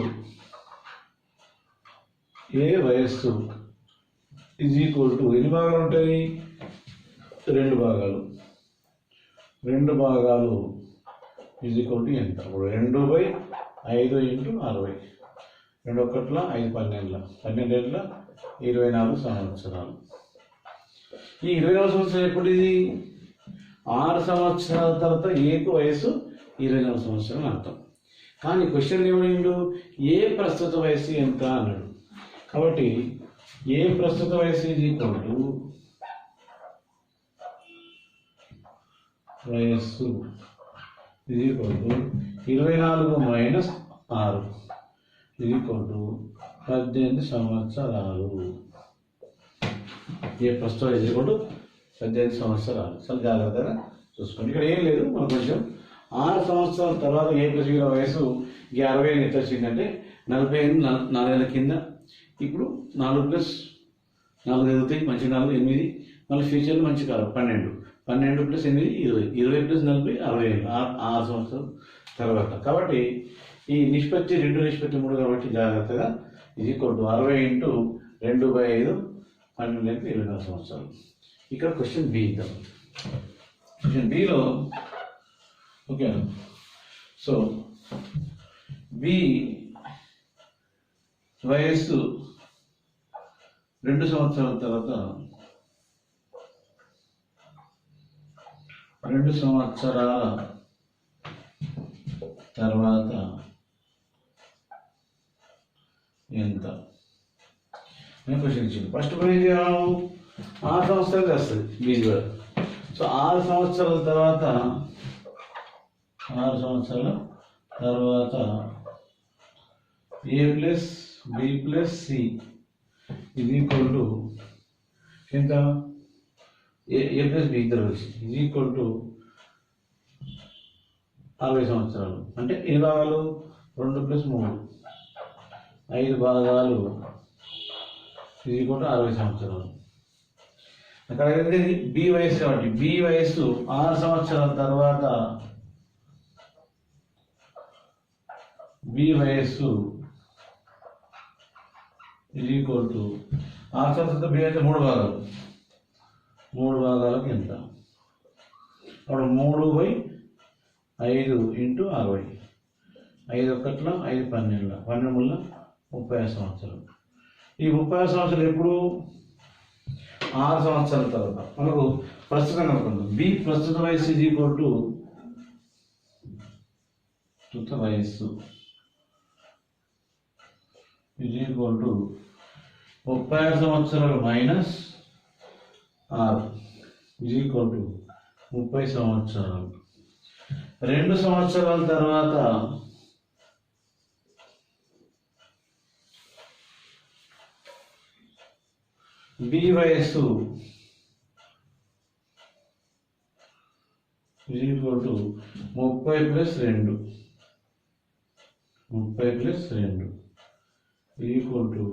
ఈజ్ ఈక్వల్ టు ఎన్ని భాగాలు ఉంటాయి? 2 భాగాలు. 2 భాగాలు ఈజ్ ఈక్వల్ టు ఎంత? ఇప్పుడు 2/5 ఇంటూ 60. 2 ఒకట్ల 5 12 12 24 సంవత్సరాలు. ఈ 24 సంవత్సరాలు ఎప్పుడు? ఇది 6 సంవత్సరాల తర్వాత ఏకు వయస్సు 24 సంవత్సరాలు అర్థం. కానీ క్వశ్చన్ ఏమైండు? ఏ ప్రస్తుత వయస్సు ఎంత అన్నాడు. కాబట్టి ఏ ప్రస్తుత వయస్సు ఈజ్ ఈక్వల్ టు వయస్సు is equal to 24 minus 6 is equal to 18 సంవత్సరాలు. ఏ ప్రస్తుత వయస్సు ఈజ్ ఈక్వల్ టు 18 సంవత్సరాలు. చాలా జాగ్రత్తగా చూసుకోండి. ఇక్కడ ఏం లేదు, మనం కొంచెం 6 సంవత్సరాల తర్వాత ఏ ప్లస్ బీల వయసు 60 ఎంత వచ్చిందంటే 45 4 ఏళ్ళ కింద. ఇప్పుడు 4 ప్లస్ 4 ఎదుగుతాయి, మంచి 4 8, మళ్ళీ ఫ్యూచర్లో మంచి కాదు 12 ప్లస్ 8 20 20 ప్లస్ 40 60 ఏళ్ళు 6 సంవత్సరాల తర్వాత. కాబట్టి ఈ నిష్పత్తి 2 నిష్పత్తి 3 కాబట్టి జాగ్రత్తగా ఇది ఈక్వల్ టు 60 ఇంటూ 2/5 12 24 సంవత్సరాలు. ఇక్కడ క్వశ్చన్ బి ఇద్దాం. క్వశ్చన్ బిలో ఓకే. సో బి వయస్సు 2 సంవత్సరాల తర్వాత 2 సంవత్సరాల తర్వాత ఎంత నేను క్వశ్చన్ ఇచ్చింది. ఫస్ట్ మనం ఏం చేయాలి? 6 సంవత్సరాలు వస్తుంది బీజీ కూడా. సో 6 సంవత్సరాల తర్వాత ఏ ప్లస్ బి ప్లస్ సి ఇది ఈక్వల్ టు ఎంత? ఏ ప్లస్ బి ఇద్దరు వచ్చి ఇది ఈక్వల్ టు 60 సంవత్సరాలు. అంటే ఎన్ని భాగాలు? 2 ప్లస్ 3 5 భాగాలు ఇది ఈక్వల్ టు 60 సంవత్సరాలు. అక్కడ ఏంటి? బి వయస్సు కాబట్టి బి వయస్సు 6 సంవత్సరాల తర్వాత బి వయస్సు ఇది ఈక్వల్ టు 6 సంవత్సరాల బి అయితే 3 భాగాలు. 3 భాగాలకు ఎంత? అప్పుడు 3/5 ఇంటూ 60. 5 ఒకట్ల 5 12 12 36 సంవత్సరాలు. ఈ 36 సంవత్సరాలు ఎప్పుడు? 6 సంవత్సరాల తర్వాత. మనకు ప్రస్తుతం అనుకుందాం. బి ప్రస్తుత వయస్సు ఇది ఈక్వల్ టు ప్రస్తుత వయస్సు ఇది ఈక్వల్ టు 36 సంవత్సరాలు మైనస్ 6 ఇది ఈక్వల్ టు 30 సంవత్సరాలు. 2 సంవత్సరాల తర్వాత బి వయస్సు ఇది equal to 30 plus 2 equal to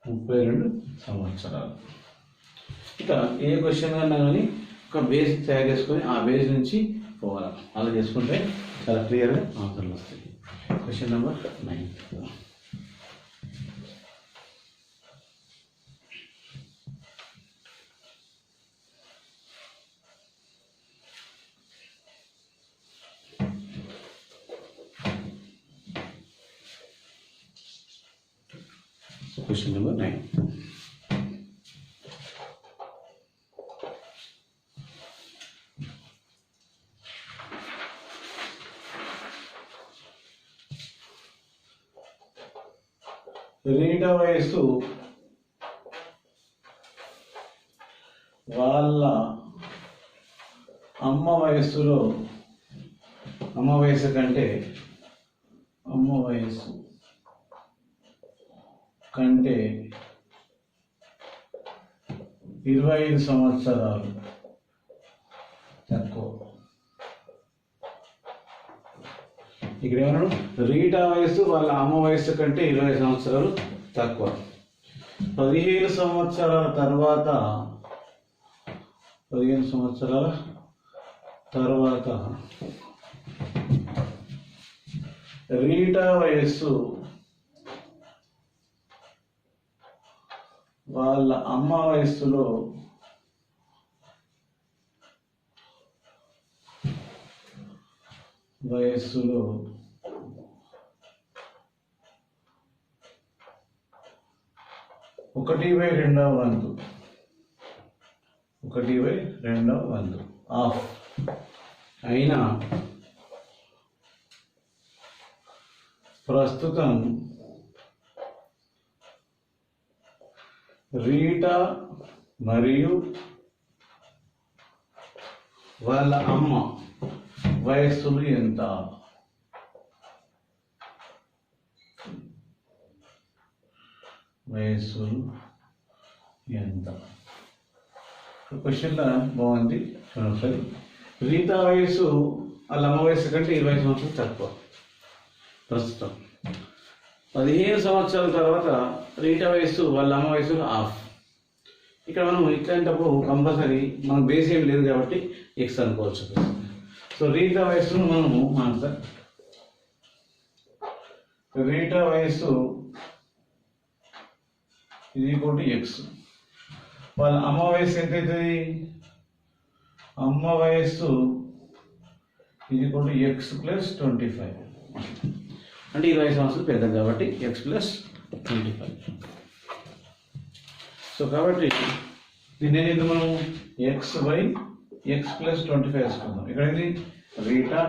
32 సంవత్సరాలు. ఇట్లా ఏ క్వశ్చన్ అన్నా కానీ ఒక బేస్ తయారు చేసుకొని ఆ బేస్ నుంచి పోవాలి. అలా చేసుకుంటే చాలా క్లియర్గా ఆన్సర్లు వస్తాయి. Question number 9. Question number 9. Rita వయస్సు వాళ్ళ అమ్మ వయస్సు కంటే 25 సంవత్సరాలు తక్కువ. ఇక్కడ ఏమన్నాడు? రీటా వయస్సు వాళ్ళ అమ్మ వయస్సు కంటే 20 సంవత్సరాలు తక్కువ. 15 సంవత్సరాల తర్వాత రీటా వయస్సు వాళ్ళ అమ్మ వయస్సులో 1/2 వంతు ఆఫ్ అయినా ప్రస్తుతం రీటా మరియు వాళ్ళ అమ్మ వయస్సులు ఎంత? క్వశ్చన్లో బాగుంది చూడండి. రీటా వయస్సు వాళ్ళ అమ్మ వయస్సు కంటే 20 సంవత్సరాలు తక్కువ. ప్రస్తుతం 15 సంవత్సరాల తర్వాత రీటా వయస్సు వాళ్ళ అమ్మ వయస్సు ఆఫ్. ఇక్కడ మనం ఇట్లాంటప్పుడు కంపల్సరీ మనకు బేస్ ఏం లేదు కాబట్టి ఎక్స్ అనుకోవచ్చు. సో రీటా వయస్సును మనము రీటా వయస్సు ఇది కూడా ఎక్స్. వాళ్ళ అమ్మ వయస్సు ఎంత అవుతుంది? అమ్మ వయస్సు ఇది కూడా ఎక్స్ ప్లస్ 25 అంటే 20 సంవత్సరాలు పెద్దది కాబట్టి ఎక్స్ ప్లస్ 25. సో కాబట్టి దీన్ని ఏంటి మనం ఎక్స్ బై ఎక్స్ ప్లస్ 25 వేసుకుందాం. ఇక్కడ ఏంటి? రీటా,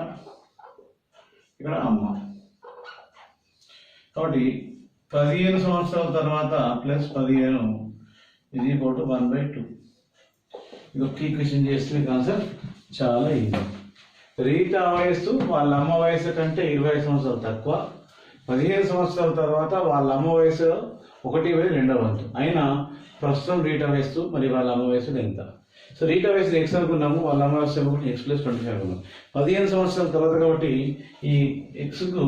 ఇక్కడ అమ్మ. కాబట్టి 15 సంవత్సరాల తర్వాత ప్లస్ 15 ఇది ఈక్వల్ టు 1/2. ఇది ఒక ఈక్వేషన్ చేస్తే మీకు ఆన్సర్ చాలా ఈజీ. రీటా వయస్సు వాళ్ళ అమ్మ వయస్సు కంటే 20 సంవత్సరాలు తక్కువ. 15 సంవత్సరాల తర్వాత వాళ్ళ అమ్మ వయసు 1/2 వంతు అయినా ప్రస్తుతం రీటా వయస్సు మరి వాళ్ళ అమ్మ వయస్సు ఎంత? సో రీటా వయస్సు ఎక్స్ అనుకున్నాము, వాళ్ళ అమ్మ వయస్సు ఎక్స్ ప్లస్ 25 అనుకున్నాము. 15 సంవత్సరాల తర్వాత కాబట్టి ఈ ఎక్స్కు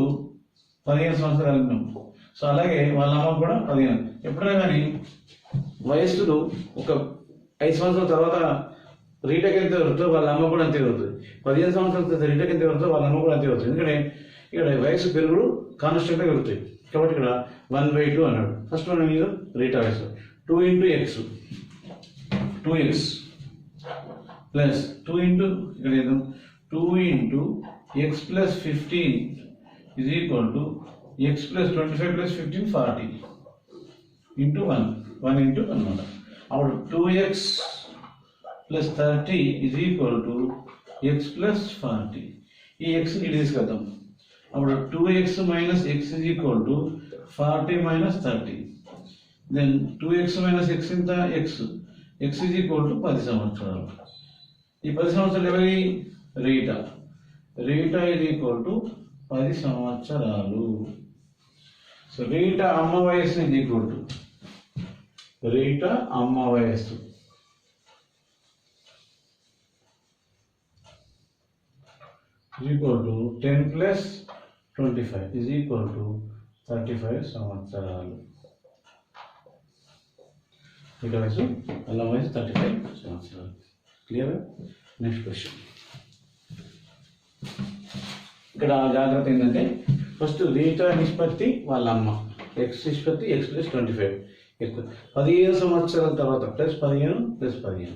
15 సంవత్సరాలు అనుకున్నాము. సో అలాగే వాళ్ళ అమ్మ కూడా 15. ఎప్పుడైనా కానీ వయస్సులు ఒక 5 సంవత్సరాల తర్వాత రీటాకి ఎంత పెరుగుతుందో వాళ్ళ అమ్మ కూడా అంతే పెరుగుతుంది. 15 సంవత్సరాల తర్వాత రీటాకి ఎంత పెరుగుతుందో వాళ్ళ అమ్మ కూడా అంతే పెరుగుతుంది. ఎందుకంటే ఇక్కడ వయస్సు పెరుగుడు కాన్స్టెంట్గా పెరుగుతాయి కాబట్టి ఇక్కడ 1/2 అన్నాడు. ఫస్ట్ మనం ఇది రీటా వయస్సు 2 × x 2x ప్లస్ 2 ఇక్కడ ఏదో 2 × x plus 15 is equal to x plus 25 plus 15 40 into 1 into 1 అనమాట. అప్పుడు 2x plus 30 is equal to x plus 40. ఈ x ని తీసుకొద్దాం. అప్పుడు 2x minus x is equal to 40 minus 30. Then 2x minus x ఇంత x is equal to 10 సంవత్సరాలు. ఈ 10 సంవత్సరాలు ఎవరి? రీటా is equal to 10 సంవత్సరాలు. సో రీటా అమ్మ వయస్సు is equal to రీటా అమ్మ వయస్సు is equal to 10 plus 25 is equal to 35 సంవత్సరాలు. ఇక్కడ వయసు అల్లం వయసు 35 సంవత్సరాలు. క్లియర్? Next question. ఇక్కడ జాగ్రత్త ఏంటంటే ఫస్ట్ రీటా నిష్పత్తి వాళ్ళ అమ్మ, ఎక్స్ నిష్పత్తి x + 25 ఎక్కువ 15 సంవత్సరాల తర్వాత +15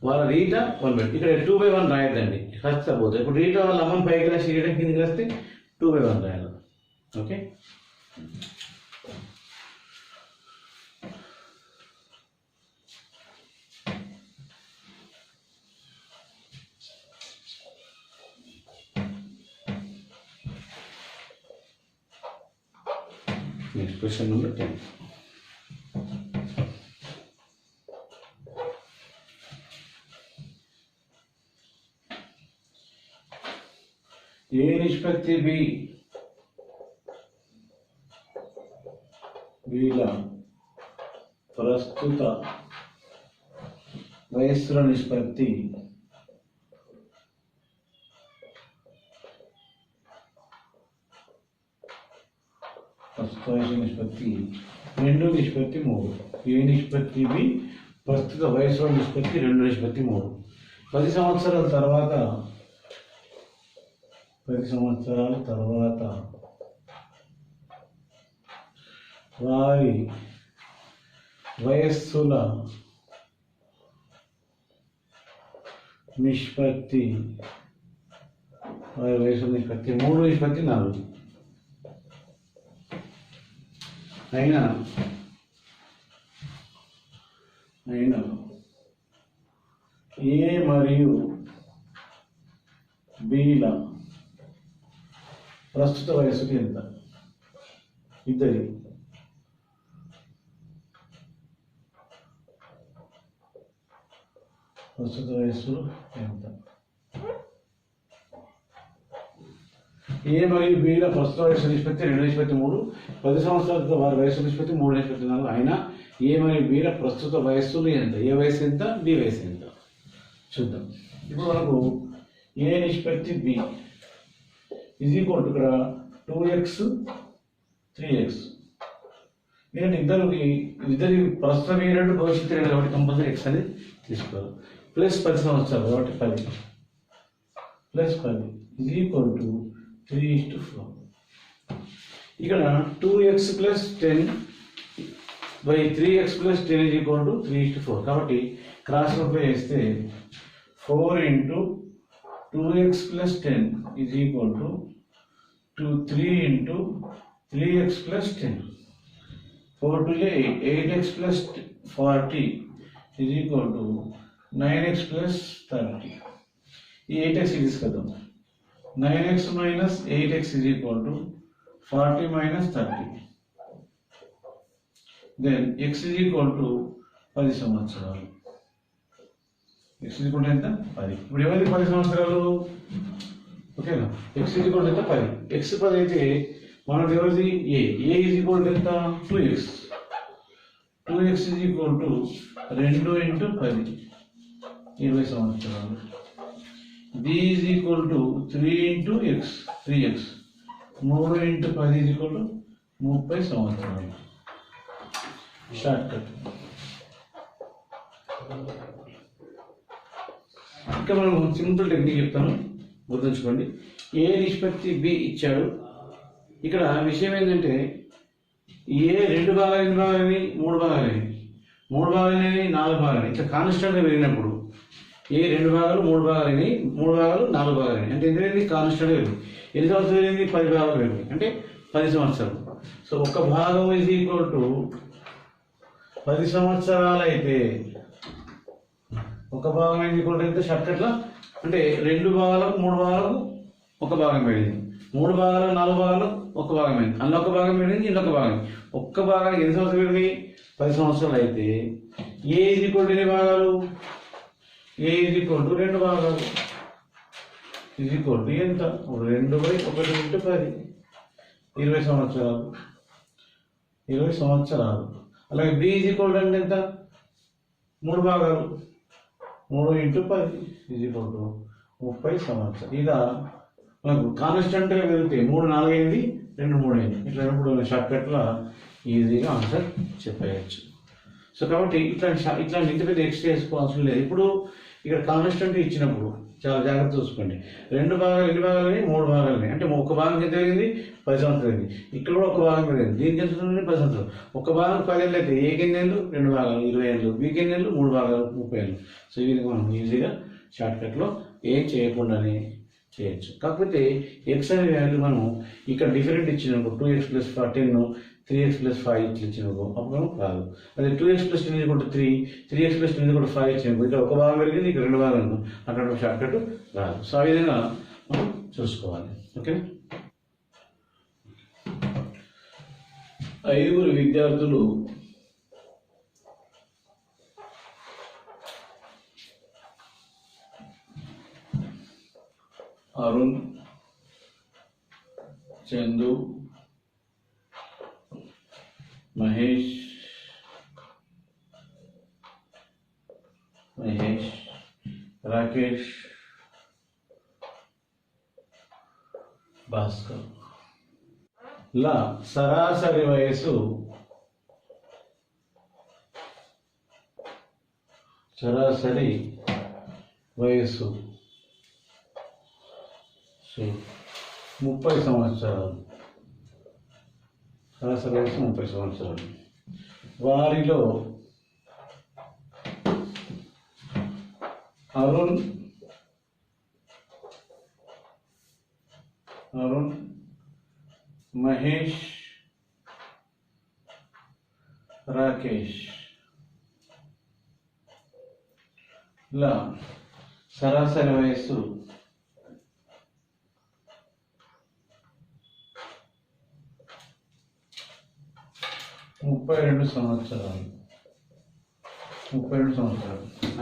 వాళ్ళ రీటా 1/2. ఇక్కడ 2/1 రాయద్దండి, ఖర్చు పోతుంది. ఇప్పుడు రీటా వాళ్ళ అమ్మని పైకి రాసి రీటా కిందికి రాస్తే 2/1 రాయాలి. ఓకే. Next question number 10. ఏ నిష్పత్తి బిల ప్రస్తుత వయస్సుల నిష్పత్తి నిష్పత్తి 2:3. ఏ నిష్పత్తి బి ప్రస్తుత వయస్సుల నిష్పత్తి 2:3. 10 సంవత్సరాల తర్వాత వారి వయస్సుల నిష్పత్తి 3:4 అయినా ఏ మరియు బిల ప్రస్తుత వయస్సుకి ఎంత? ఇద్దరి ప్రస్తుత వయస్సు ఎంత? ఏ మరియు బిల ప్రస్తుత వయస్సు నిష్పత్తి 2:3. 10 సంవత్సరాల వారి వయస్సు నిష్పత్తి 3:4. అయినా ఏ మరియు బిల ప్రస్తుత వయస్సులు ఎంత? ఏ వయసు ఎంత, బి వయసు ఎంత చూద్దాం. ఇప్పుడు మనకు ఏ నిష్పత్తి బి ఇక్కడ 2x 3x. నేను ఇద్దరి ప్రస్తుత పీరియడ్ భవిష్యత్తు పీరియడ్ కాబట్టి కంపల్సరీ x అనేది తీసుకోవాలి. ప్లస్ 10 సంవత్సరాలు కాబట్టి 10 +10 3:4. ఇక్కడ 2x + 10/3x + 10 3:4. కాబట్టి క్రాస్ మల్టిప్లై చేస్తే 4 × 2x + 10 3 × 3x + 10. 4 × 8 8x + 40 9x + 30. ఈ 8x తీసుకొద్దాం. 9x - 8x 40 - 30. దెన్ x 10 సంవత్సరాలు. x ఎంత? 10. ఇప్పుడు ఎవరిది 10 సంవత్సరాలు? ఓకేనా? x ఎంత? 10. x 10 అయితే మనది ఎవరిది? a ఎంత? 2x. 2x 2 × 10 20 సంవత్సరాలు. b 3 × x 3x 3 × 10 30 సంవత్సరాలు. Short cut. ఇంకా మనం సింపుల్ టెక్నిక్ చెప్తాను, గుర్తుంచుకోండి. ఏ నిష్పత్తి బి ఇచ్చాడు. ఇక్కడ విషయం ఏంటంటే ఏ 2 భాగాలు, 3 భాగాలని 3 భాగాలని 4 భాగాలని ఇట్లా కాన్స్టెంట్గా పెరిగినప్పుడు ఏ 2 భాగాలు 3 భాగాలని 3 భాగాలు 4 భాగాలని అంటే ఎందుకంటే కాన్స్టెంట్గా పెరిగింది. ఎన్ని సంవత్సరాలు పెరిగింది? 10 భాగాలు పెరిగింది అంటే 10 సంవత్సరాలు. సో ఒక భాగం = 10 సంవత్సరాలు అయితే ఒక భాగం ఎంత? షార్ట్కట్లో అంటే 2 భాగాలకు 3 భాగాలకు ఒక భాగం పెరిగింది, 3 భాగాలకు 4 భాగాలకు ఒక భాగం పెరిగింది, అందులో ఒక భాగం పెరిగింది, ఇంకొక భాగం. ఒక్క భాగానికి ఎన్ని సంవత్సరాలు పెరిగింది? 10 సంవత్సరాలు అయితే ఏ ఎన్ని భాగాలు? ఏ 2 భాగాలు ఎంత? 2/1 × 10 20 సంవత్సరాలు. 20 సంవత్సరాలు. అలాగే బి ఎంత? 3 భాగాలు 3 × 10 30 సంవత్సరాలు. ఇలా మనకు కాన్స్టెంట్గా పెరిగితే 3 4 అయింది, 2 3 అయింది. ఇట్లా 2 షార్ట్కట్లో ఈజీగా ఆన్సర్ చెప్పేయచ్చు. సో కాబట్టి ఇట్లాంటి ఇంత పెద్ద ఎక్స్ట్రా వేసుకోవాల్సిన లేదు. ఇప్పుడు ఇక్కడ కాన్స్టెంట్ ఇచ్చినప్పుడు చాలా జాగ్రత్త చూసుకోండి. ఎన్ని భాగాలని 3 భాగాలని, అంటే ఒక భాగం ఎంత పెరిగింది 10 సంవత్సరాలు అయింది. ఇక్కడ కూడా ఒక భాగం పెరిగింది, దీనికి ఎంత 10 సంవత్సరాలు. ఒక భాగం 10 ఏళ్ళు అయితే ఏకి ఎన్ని ఏళ్ళు 2 భాగాలు 20 ఏళ్ళు, బీకి ఎన్ని ఏళ్ళు 3 భాగాలు 30 ఏళ్ళు. సో ఈ విధంగా మనం ఈజీగా షార్ట్కట్లో ఏం చేయకుండానే చేయొచ్చు. కాకపోతే ఎక్స్ అనే వాల్యూ మనం ఇక్కడ డిఫరెంట్ ఇచ్చినప్పుడు 2x + 10 3x + 5 ఇట్లా ఇచ్చినప్పుడు అప్పుడు రాదు. అదే 2x + 10 = 3 3x + 10 = 5 ఇచ్చినప్పుడు ఇక్కడ ఒక భాగం పెరిగింది, ఇక్కడ 2 భాగాలు అక్కడ షార్ట్కట్ రాదు. సో ఆ విధంగా మనం చూసుకోవాలి. ఓకే, 5 విద్యార్థులు అరుణ్, చందు, మహేష్, రాకేష్, భాస్కర్ లా సరాసరి వయస్సు సరాసరి వయస్సు 30 సంవత్సరాలు. సరాసరి వయసు 30 సంవత్సరాలు. వారిలో అరుణ్, మహేష్, రాకేష్ లా సరాసరి వయస్సు 32 సంవత్సరాలు.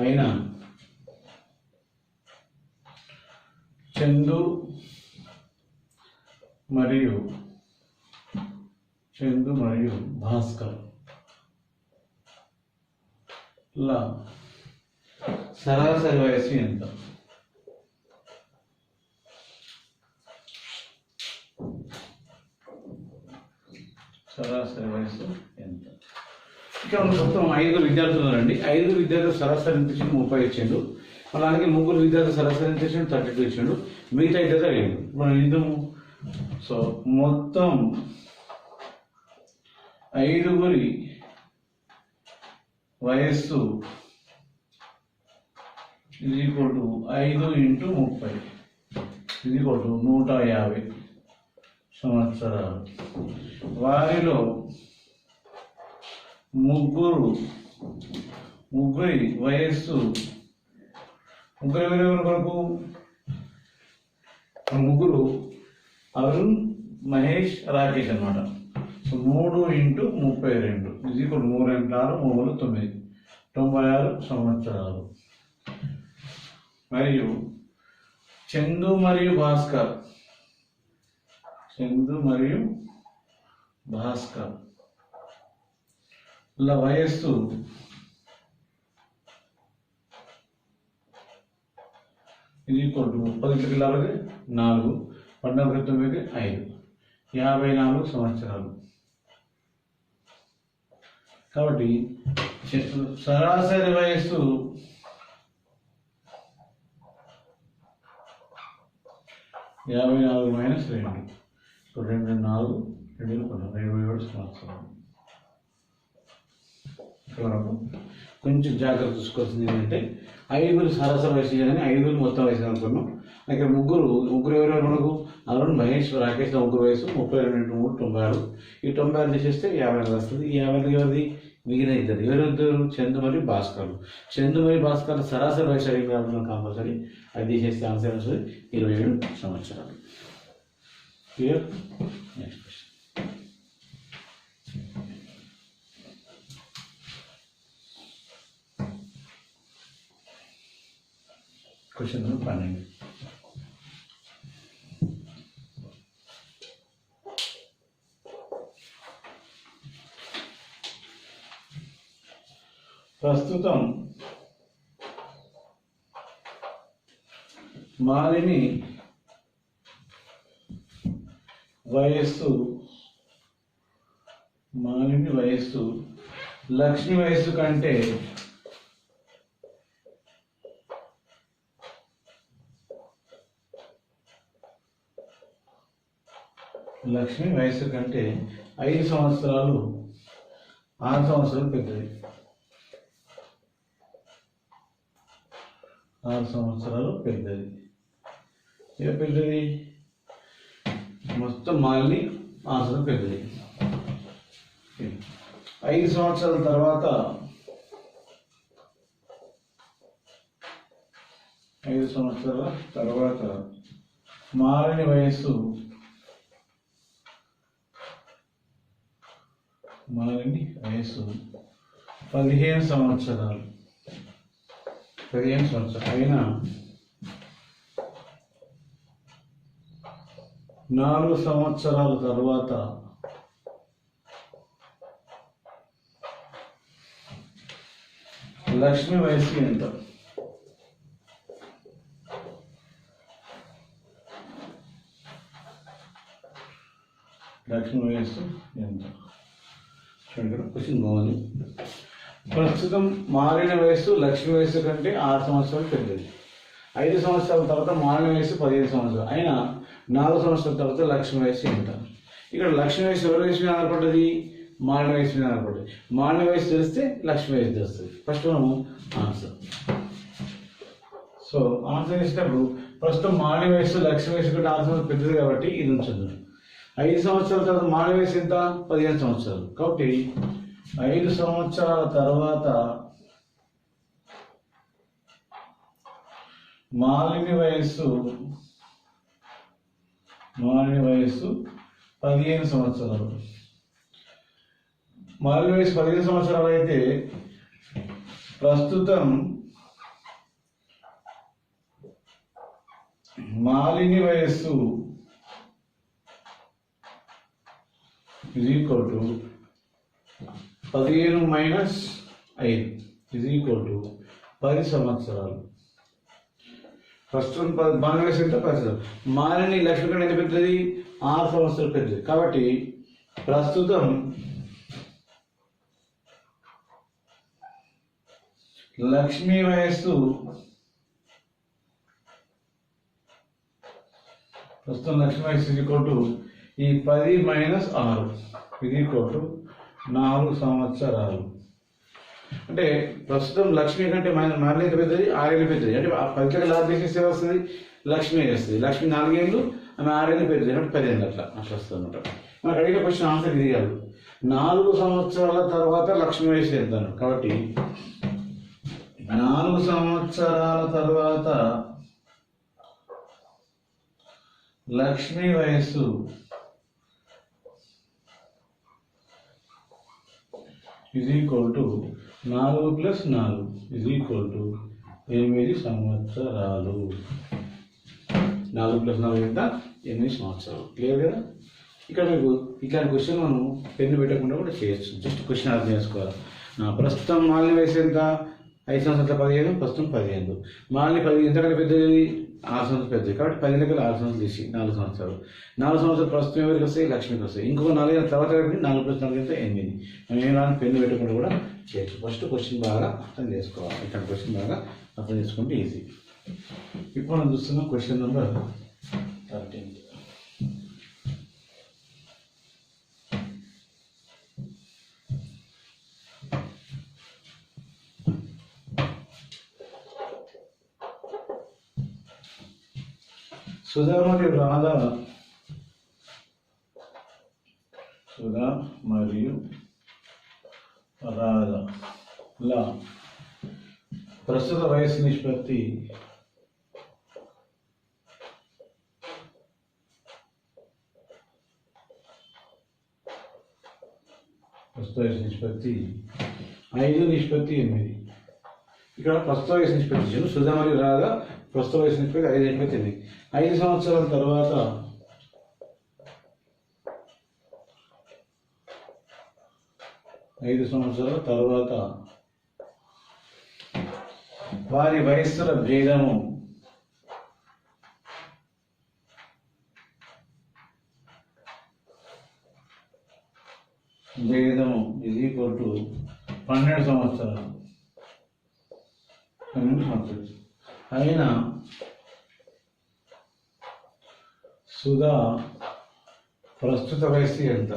అయినా చందు మరియు భాస్కర్ లా సరాసరి వయస్సు ఎంత? సరాసరి వయస్సు ఎంత? ఇక్కడ మొత్తం 5 విద్యార్థులు ఉన్నారండి. 5 విద్యార్థులు సరాసరి ఎంత ఇచ్చిండు? 30 ఇచ్చిండు. అలాగే 3 విద్యార్థులు సరాసరి ఎంత ఇచ్చిండు? 32 ఇచ్చిండు. మిగతా అయితే అడిగిండు. మనం ఇందుము సో మొత్తం 5 వయస్సు = 5 × 30 150 సంవత్సరాలు. వారిలో ముగ్గురి వయస్సు ఎవరెవరి వరకు? ముగ్గురు అరుణ్, మహేష్, రాకేష్ అన్నమాట. సో 3 × 32 = 3 × 6 9 96 సంవత్సరాలు. మరియు చందు మరియు భాస్కర్ ల వయస్సు = 30 × 4 14 × 9 5 54 సంవత్సరాలు. కాబట్టి సరాసరి వయస్సు 54 - 2 2 4 2 27 సంవత్సరాలు. వరకు కొంచెం జాగ్రత్త చూసుకోవాల్సింది ఏంటంటే 5 సరాసరి వయసు కానీ 5 మొత్తం వయసు అనుకున్నాం. ఇక్కడ ముగ్గురు ఎవరెవరు మనకు? అరుణ్, మహేష్, రాకేష్ ముగ్గురు వయసు 32 × 3 96. ఈ 96 తీసేస్తే 54 వస్తుంది. ఈ 54 ఎవరిది? మిగిలిన ఇద్దరు ఎవరిద్దరు? చందు మరియు భాస్కర్ సరాసరి వయసు అడిగి రావడం కంపల్సరీ. అది తీసేస్తే ఆన్సర్ వస్తుంది 27 సంవత్సరాలు. క్లియర్? Next question 12. ప్రస్తుతం మాలిని వయస్సు లక్ష్మి వయస్సు కంటే లక్ష్మి వయస్సు కంటే 5 సంవత్సరాలు 6 సంవత్సరాలు పెద్దది. 6 సంవత్సరాలు పెద్దది. ఏ పెద్దది? మొత్తం మాలిని 6 సంవత్సరాలు పెద్దది. 5 సంవత్సరాల తర్వాత 5 సంవత్సరాల తర్వాత మాలిని వయస్సు 15 సంవత్సరాలు. 15 సంవత్సరాలు అయినా 4 సంవత్సరాల తర్వాత లక్ష్మి వయస్సు ఎంత? లక్ష్మి వయస్సు ఎంత? చూడండి, క్వశ్చన్ బాగుంది. ప్రస్తుతం మారిన వయస్సు లక్ష్మి వయస్సు కంటే 6 సంవత్సరాలు పెద్దది. 5 సంవత్సరాల తర్వాత మారిన వయస్సు 15 సంవత్సరాలు అయినా 4 సంవత్సరాల తర్వాత లక్ష్మి వయస్సు ఎంత? ఇక్కడ లక్ష్మి వయస్సు ఎవరి వయసు మీద ఆధారపడ్డది? మారిన వయసు మీద ఆధారపడ్డది. మారిన వయసు తెలిస్తే లక్ష్మి వయసు తెలుస్తుంది. ఫస్ట్ మనము ఆన్సర్. సో ఆన్సర్ ఇచ్చినప్పుడు ప్రస్తుతం మారిన వయస్సు లక్ష్మి వయసు కంటే 6 సంవత్సరాలు పెద్దది కాబట్టి ఇది ఉంచదు. 5 సంవత్సరాల తర్వాత మారిన వయసు ఎంత? 15 సంవత్సరాలు. కాబట్టి 5 సంవత్సరాల తర్వాత మాలిని వయస్సు 15 సంవత్సరాలు. మాలిని వయసు 15 సంవత్సరాలు అయితే ప్రస్తుతం మాలిని వయస్సు = 15 - 5 10 సంవత్సరాలు. ప్రస్తుతం మాలిని వయసు ఎంత? 10 సంవత్సరాలు. మాలిని లక్ష్మి కంటే ఎంత పెద్దది? 6 సంవత్సరాలు పెద్దది. కాబట్టి ప్రస్తుతం లక్ష్మి వయస్సు = ఈ 10 - 6 4 సంవత్సరాలు. అంటే ప్రస్తుతం లక్ష్మి కంటే మాలిని ఎంత పెద్దది? 6 ఏళ్ళు పెద్దది. అంటే 10 లాభ తీసేస్తే వస్తుంది లక్ష్మి వస్తుంది. లక్ష్మి 4 ఏళ్ళు, ఆమె 6 ఏళ్ళు పెద్దది. అంటే 10 ఏళ్ళు అట్లా వస్తుంది అనమాట. మనకు అడిగిన క్వశ్చన్ ఆన్సర్ ఇది కాదు. 4 సంవత్సరాల తర్వాత లక్ష్మి వయసు ఎంత? కాబట్టి 4 సంవత్సరాల తర్వాత లక్ష్మి వయస్సు = 4 + 4 8 సంవత్సరాలు. 4 + 4 ఎంత? 8 సంవత్సరాలు. క్లియర్ కదా? ఇక్కడ మీకు ఇట్లాంటి క్వశ్చన్ మనం పెన్ను పెట్టకుండా కూడా చేయొచ్చు. జస్ట్ క్వశ్చన్ అర్థం చేసుకోవాలి. ప్రస్తుతం మాలిని వయసు ఎంత? 5 సంవత్సరాల 15. ప్రస్తుతం 15. మాలిని 10 ఎంతకంటే పెద్దది? 6 సంవత్సరాలు పెద్దది. కాబట్టి 10 దగ్గర 6 సంవత్సరాలు తీసి 4 సంవత్సరాలు. 4 సంవత్సరాలు ప్రస్తుతం ఎవరికి వస్తాయి? లక్ష్మికి వస్తాయి. ఇంకొక 4 ఏళ్ళ తర్వాత 4 + 4 ఎంత? 8. మనం ఏమైనా పెన్ను పెట్టకుండా కూడా చేయొచ్చు. ఫస్ట్ క్వశ్చన్ బాగా అర్థం చేసుకోవాలి. ఇట్లాంటి క్వశ్చన్ బాగా అర్థం చేసుకుంటే ఈజీ. ఇప్పుడు మనం చూస్తున్నాం క్వశ్చన్ నెంబర్ 13. సుధా మరియు రాధల ప్రస్తుత వయస్సు నిష్పత్తి ప్రస్తుత వయస్సు నిష్పత్తి 5:8. ఇక్కడ ప్రస్తుత వయస్సు నిష్పత్తి సుధా మరియు రాధ ప్రస్తుత వయస్సు నిష్పత్తి 5:8. 5 సంవత్సరాల తర్వాత వారి వయస్సుల భేదము = 12 సంవత్సరాలు. అయినా సుధా ప్రస్తుత వయసు ఎంత?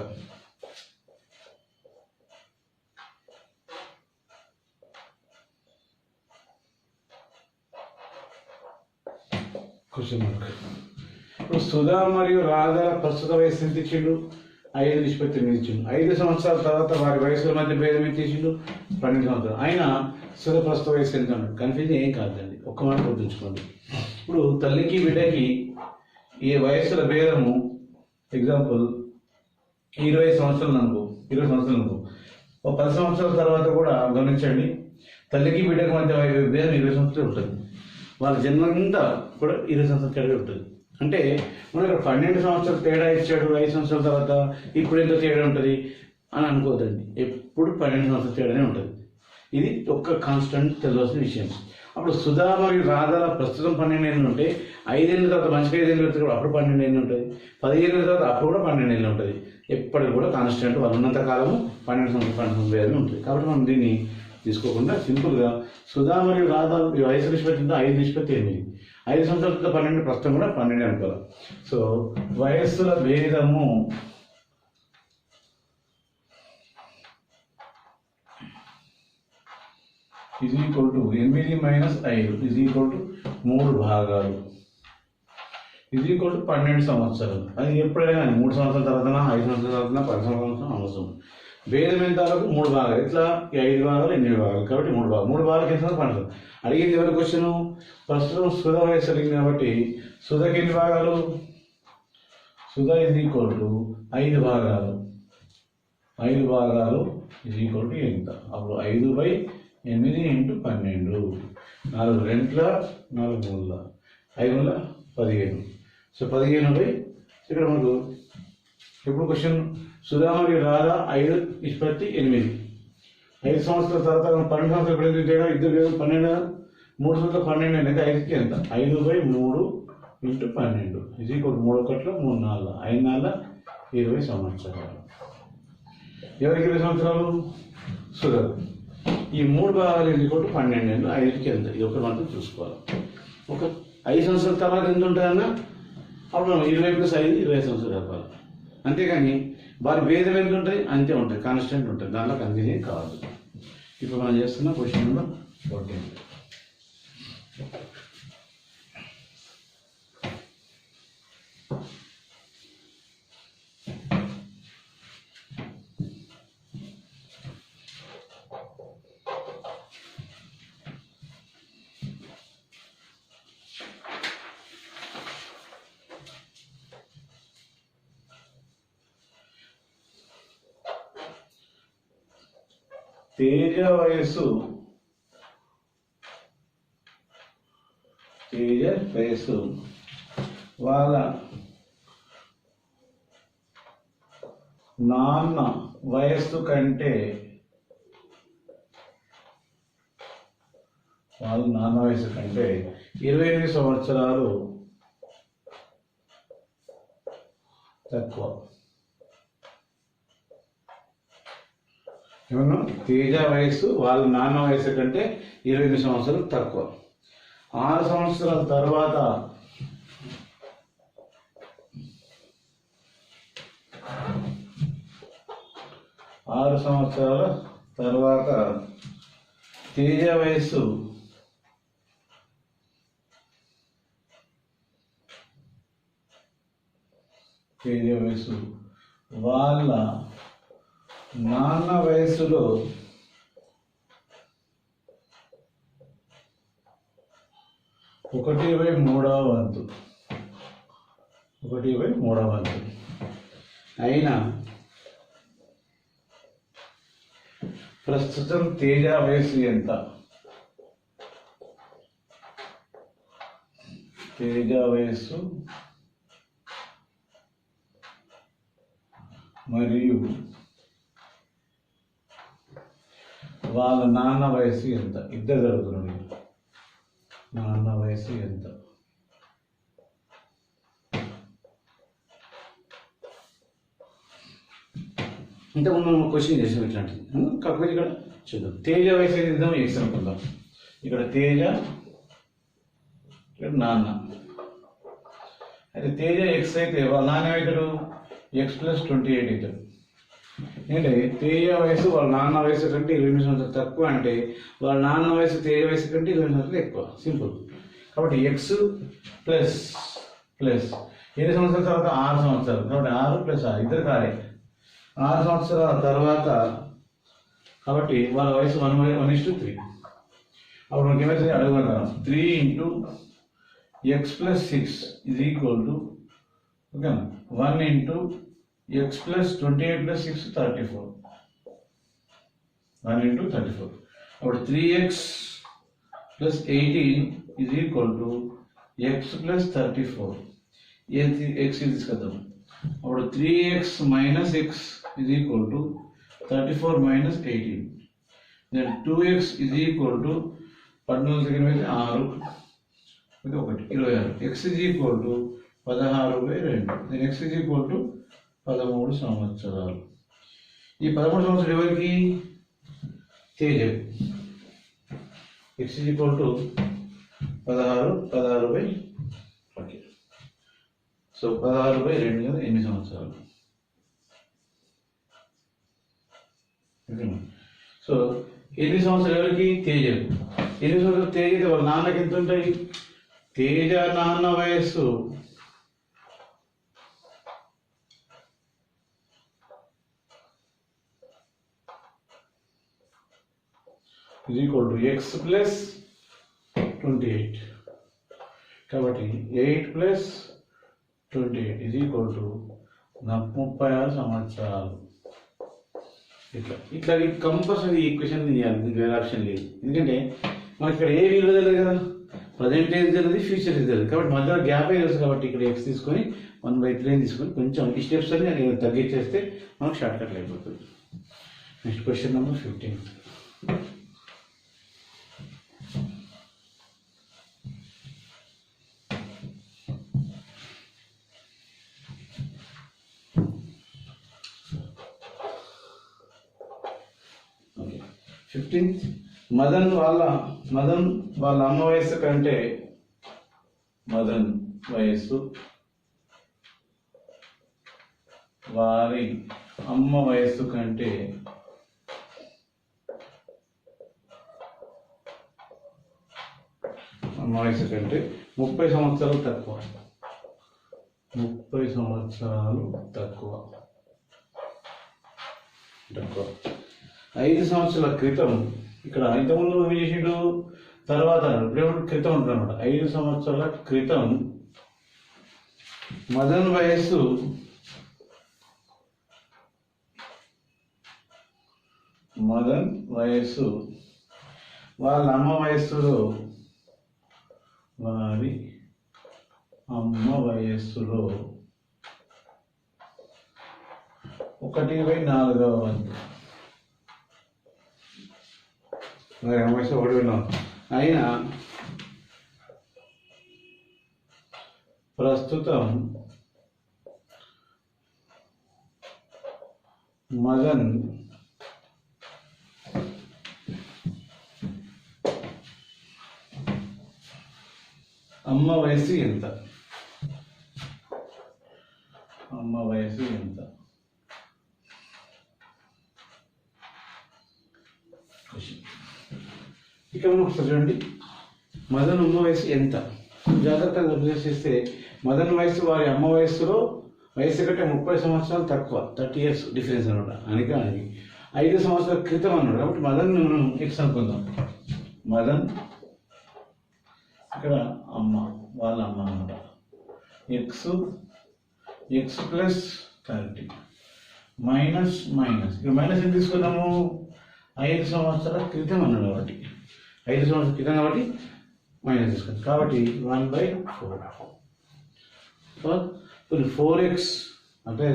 Question mark. ఇప్పుడు సుధా మరియు రాధల ప్రస్తుత వయసు ఎంత ఇచ్చిండు? 5:8 ఇచ్చిండు. 5 సంవత్సరాల తర్వాత వారి వయసుల మధ్య భేదం ఎంత ఇచ్చిండు? 12 సంవత్సరాలు. అయినా సుధా ప్రస్తుత వయసు ఎంత అన్నాడు. కన్ఫ్యూజన్ ఏం కాదండి, ఒక్క మాట గుర్తుంచుకోండి. ఇప్పుడు తల్లికి బిడ్డకి ఈ వయస్సుల భేదము ఎగ్జాంపుల్ 20 సంవత్సరాలు అనుకో, 20 సంవత్సరాలు అనుకో. ఒక 10 సంవత్సరాల తర్వాత కూడా గమనించండి, తల్లికి బిడ్డకి మధ్య భేదం 20 సంవత్సరాలు ఉంటుంది. వాళ్ళ జన్మంతా కూడా 20 సంవత్సరాల తేడా ఉంటుంది. అంటే మనం ఇక్కడ 12 సంవత్సరాలు తేడా ఇచ్చాడు 5 సంవత్సరాల తర్వాత, ఇప్పుడు ఎంత తేడా ఉంటుంది అని అనుకోవద్దండి. ఎప్పుడు 12 సంవత్సరాల తేడానే ఉంటుంది. ఇది ఒక్క కాన్స్టెంట్ తెలియాల్సిన విషయం. అప్పుడు సుధా మరియు రాధల ప్రస్తుతం 12 ఏళ్ళు ఉంటే 5 ఏళ్ళ తర్వాత మంచిగా 5 ఏళ్ళు కూడా అప్పుడు 12 ఏళ్ళు ఉంటుంది. 15 ఏళ్ళ తర్వాత అప్పుడు కూడా 12 ఏళ్ళు ఉంటుంది. ఎప్పటికి కూడా కాన్స్టెంట్ వాళ్ళు ఉన్నంత కాలము 12 సంవత్సరాలు భేదమే ఉంటుంది. కాబట్టి మనం దీన్ని తీసుకోకుండా సింపుల్గా సుధా మరియు రాధ వయసు నిష్పత్తి 5:8. 5 సంవత్సరాలతో 12 ప్రస్తుతం కూడా 12 అనుకోవాలి. సో వయస్సుల భేదము = 8 - 5 3 భాగాలు = 12 సంవత్సరాలు. అది ఎప్పుడైనా కానీ 3 సంవత్సరాల తర్వాత 5 సంవత్సరాల తర్వాత 10 సంవత్సరాల అవసరం. భేదం ఎంత వరకు 3 భాగాలు. ఇట్లా 5 భాగాలు 8 భాగాలు కాబట్టి 3 భాగాలు. 3 భాగాలకి ఎంత 12. అడిగింది ఎవరి క్వశ్చన్? ప్రస్తుతం సుధా వయసు అడిగింది కాబట్టి సుధకి ఎన్ని భాగాలు? సుధా = 5 భాగాలు. 5 భాగాలు ఎంత? అప్పుడు 5/8 × 12. 4 2 4 3 5 15. సో 15/. ఇక్కడ మనకు ఎప్పుడు క్వశ్చన్ సుధా మరియు రాధ 5:8. 5 సంవత్సరాల తర్వాత 12 సంవత్సరాలు ఎప్పుడైతే తేడా ఇద్దరు 12 3 సంవత్సరాలు 12 అనేది 5కి ఎంత? 5/3 × 12 = 3 1 3 4 5 4 20 సంవత్సరాలు. ఎవరికి 20 సంవత్సరాలు? సుధా. ఈ 3 భాగాలు = 12 5కి ఎంత? ఇది ఒకటి మాత్రం చూసుకోవాలి. ఒక 5 సంవత్సరాల తర్వాత ఎంత ఉంటుందన్న అప్పుడు మనం 20 + 5 20 సంవత్సరాలు చెప్పాలి. అంతేగాని వారి భేదం ఎంత ఉంటుంది? అంతే ఉంటుంది, కాన్స్టెంట్ ఉంటుంది. దాంట్లో కన్ఫ్యూజన్ కాదు. ఇప్పుడు మనం చేస్తున్న క్వశ్చన్ నెంబర్ 14. తేజ వయస్సు వాళ్ళ నాన్న వయస్సు కంటే 28 సంవత్సరాలు తక్కువ. ఏమన్నా? తేజ వయస్సు వాళ్ళ నాన్న వయస్సు కంటే 28 సంవత్సరాలు తక్కువ. 6 సంవత్సరాల తర్వాత తేజ వయస్సు వాళ్ళ నాన్న వయస్సులో 1/3 వంతు అయినా ప్రస్తుతం తేజ వయస్సు ఎంత? తేజ వయస్సు మరియు వాళ్ళ నాన్న వయస్సు ఎంత? ఇద్దరు జరుగుతున్నాడు. నాన్న వయస్సు ఎంత? ఇంతకుముందు మనం క్వశ్చన్ చేసాం ఇట్లాంటిది. కాకపోతే ఇక్కడ చూద్దాం. తేజ వయసు ఏది ఇద్దాం, ఎక్స్ అనుకుందాం. ఇక్కడ తేజ, ఇక్కడ నాన్న. అయితే తేజ ఎక్స్ అయితే వాళ్ళ నాన్న అవుతాడు ఎక్స్ ప్లస్ 28 అవుతాడు. ఏంటంటే తేజ వయసు వాళ్ళ నాన్న వయసు కంటే 28 సంవత్సరాలు తక్కువ అంటే వాళ్ళ నాన్న వయసు తేజ వయసు కంటే 28 సంవత్సరాలు ఎక్కువ. సింపుల్. కాబట్టి ఎక్స్ ప్లస్ ప్లస్ 7 సంవత్సరాల తర్వాత 6 సంవత్సరాలు. కాబట్టి 6 ప్లస్ 6 ఇద్దరు కాలే 6 సంవత్సరాల తర్వాత. కాబట్టి వాళ్ళ వయసు 1:3. అప్పుడు మనకి ఏమైతే అడుగుతున్నాం 3 into x plus 6 is equal to ఓకేనా 1 into x plus 28 plus 6 34. 1 into 34. అప్పుడు 3x plus 18 is equal to x plus 34. X తీసుకొద్దాం. అప్పుడు 3x minus x is equal to 34 minus 18. Then 2x is equal to 14 దగ్గర అయితే 6 ఇది 1 26. X is equal to 16/2. Then x is equal to 13 సంవత్సరాలు. ఈ 13 సంవత్సరాలు ఎవరికి? Teja. X is equal to 16/2. So 16/2 కదా 8 సంవత్సరాలు. సో 8 సంవత్సరాలు ఎవరికి? తేజ. 8 సంవత్సరాలు తేజ అయితే వాళ్ళ నాన్నకి ఎంత ఉంటాయి? తేజ నాన్న వయస్సు is equal to x plus 28. కాబట్టి 8 ప్లస్ 28 is equal to 36 సంవత్సరాలు. ఇట్లా కంపల్సరీ ఈక్వేషన్ తీయాలి, వేరే ఆప్షన్ లేదు. ఎందుకంటే మనకి ఇక్కడ ఏ విలువ తెలియదు కదా, ప్రజెంట్ ఏది తెలియదు, ఫ్యూచర్ ఏది తెలియదు. కాబట్టి మధ్యలో గ్యాప్ తెలుసు. కాబట్టి ఇక్కడ ఎక్స్ తీసుకొని 1/3 తీసుకొని కొంచెం ఈ స్టెప్స్ అన్ని నేను తగ్గించేస్తే మనకు షార్ట్ కట్ అయిపోతుంది. Next question number 15. మదన్ వాళ్ళ అమ్మ వయస్సు కంటే మదన్ వయస్సు వారి అమ్మ వయస్సు కంటే అమ్మ వయస్సు కంటే 30 సంవత్సరాలు తక్కువ. 30 సంవత్సరాలు తక్కువ. 5 సంవత్సరాల క్రితం. ఇక్కడ ఇంతకుముందు ఏం చేసిండు తర్వాత ఇప్పుడు క్రితం ఉంటుంది అనమాట. 5 సంవత్సరాల క్రితం మదన్ వయస్సు వాళ్ళ అమ్మ వయస్సులో వారి అమ్మ వయస్సులో 1/4 వంతు. మరి అమ్మ వయసు 1/4 అయినా ప్రస్తుతం మదన్ అమ్మ వయసు ఎంత? అమ్మ వయసు ఎంత? ఇక్కడ మనం ఒకసారి చూడండి, మదన్ అమ్మ వయసు ఎంత? జాగ్రత్తగా అబ్జర్వ్ చేస్తే మదన్ వయసు వారి అమ్మ వయస్సులో వయసు కంటే 30 సంవత్సరాలు తక్కువ, 30 years డిఫరెన్స్ అనమాట. అది 5 సంవత్సరాల క్రితం అన్నాడు. కాబట్టి మదన్ మనం ఎక్స్ అనుకుందాం. మదన్ ఇక్కడ అమ్మ, వాళ్ళ అమ్మ అనమాట. ఎక్స్ ప్లస్ 30 మైనస్ ఇక్కడ మైనస్ ఏం తీసుకున్నాము? 5 సంవత్సరాల క్రితం అన్నాడు. కాబట్టి 5 సంవత్సరాల క్రితం కాబట్టి మైనస్ తీసుకున్నాం. కాబట్టి 1/4. 4x అంటే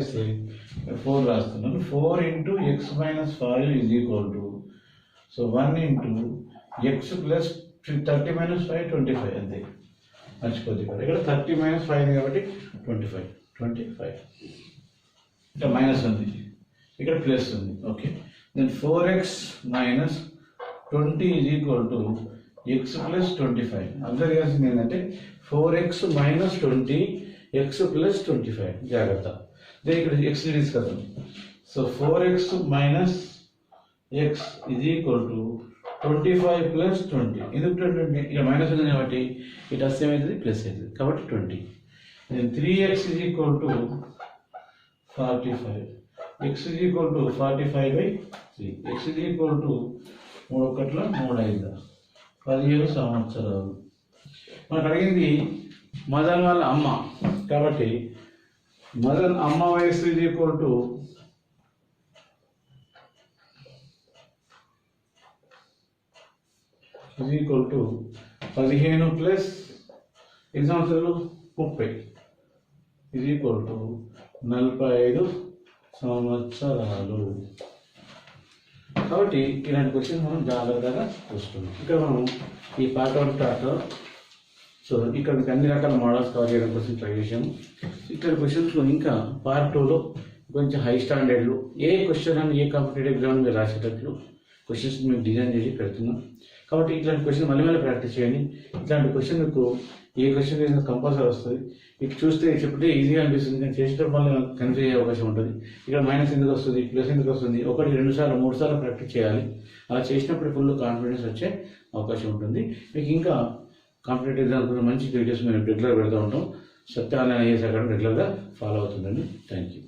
4 రాస్తున్నాను. 4 into X minus 5 is equal to 1 into x plus 30 minus 5 25. అంతే, మర్చిపోద్ది. ఇక్కడ 30 మైనస్ 5 కాబట్టి 25. ఇక్కడ మైనస్ ఉంది, ఇక్కడ ప్లస్ ఉంది. Okay, then 4x minus 20 is equal to x plus 25. Observe చేయాల్సింది ఏంటంటే 4x minus 20 x plus 25 జాగ్రత్త. then ఇక్కడ x తీసుకొద్దాం. So 4x minus x is equal to 25 plus 20. ఎందుకు 20? ఇక మైనస్ ఉంది కాబట్టి ఇటు వస్తే ఏమవుతుంది ప్లస్ అవుతుంది కాబట్టి 20. then 3x is equal to 45. x is equal to 45 by 3. x is equal to 3 ఒకట్ల 3 5 17 సంవత్సరాలు. మనకు అడిగింది మదన్ వాళ్ళ అమ్మ కాబట్టి మదన్ అమ్మ వయసు is equal to 15 ప్లస్ ఎన్ని సంవత్సరాలు 30 is equal to 45 సంవత్సరాలు. కాబట్టి ఇలాంటి క్వశ్చన్ మనం జాగ్రత్తగా చూస్తున్నాం. ఇక్కడ మనం ఈ పార్ట్ 1 స్టార్ట్. సో ఇక్కడ అన్ని రకాల మోడల్స్ కవర్ చేయడం కోసం ట్రై చేసాము. ఇక్కడ క్వశ్చన్స్ ఇంకా పార్ట్ 2లో కొంచెం హై స్టాండర్డ్లు ఏ క్వశ్చన్ అని ఏ కాంపిటేటివ్ ఎగ్జామ్ మీరు రాసేటట్లు క్వశ్చన్స్ మేము డిజైన్ చేసి పెడుతున్నాం. కాబట్టి ఇట్లాంటి క్వశ్చన్ మళ్ళీ ప్రాక్టీస్ చేయండి. ఇట్లాంటి క్వశ్చన్ మీకు ఏ క్వశ్చన్ చేసినా కంపల్సరీ వస్తుంది. మీకు చూస్తే చెప్తే ఈజీగా అనిపిస్తుంది, కానీ చేసేటప్పుడు మళ్ళీ కన్ఫ్యూజ్ అయ్యే అవకాశం ఉంటుంది. ఇక్కడ మైనస్ ఎందుకు వస్తుంది, ప్లస్ ఎందుకు వస్తుంది, 1 2 సార్లు 3 సార్లు ప్రాక్టీస్ చేయాలి. అలా చేసినప్పుడు ఫుల్ కాన్ఫిడెన్స్ వచ్చే అవకాశం ఉంటుంది. మీకు ఇంకా కాంపిటేటివ్ ఎగ్జామ్ మంచి వీడియోస్ మేము రెగ్యులర్ పెడుతూ ఉంటాం. సత్య ఆన్లైన్ ఐఏఎస్ అకాడమీ రెగ్యులర్గా ఫాలో అవుతుందండి. Thank you.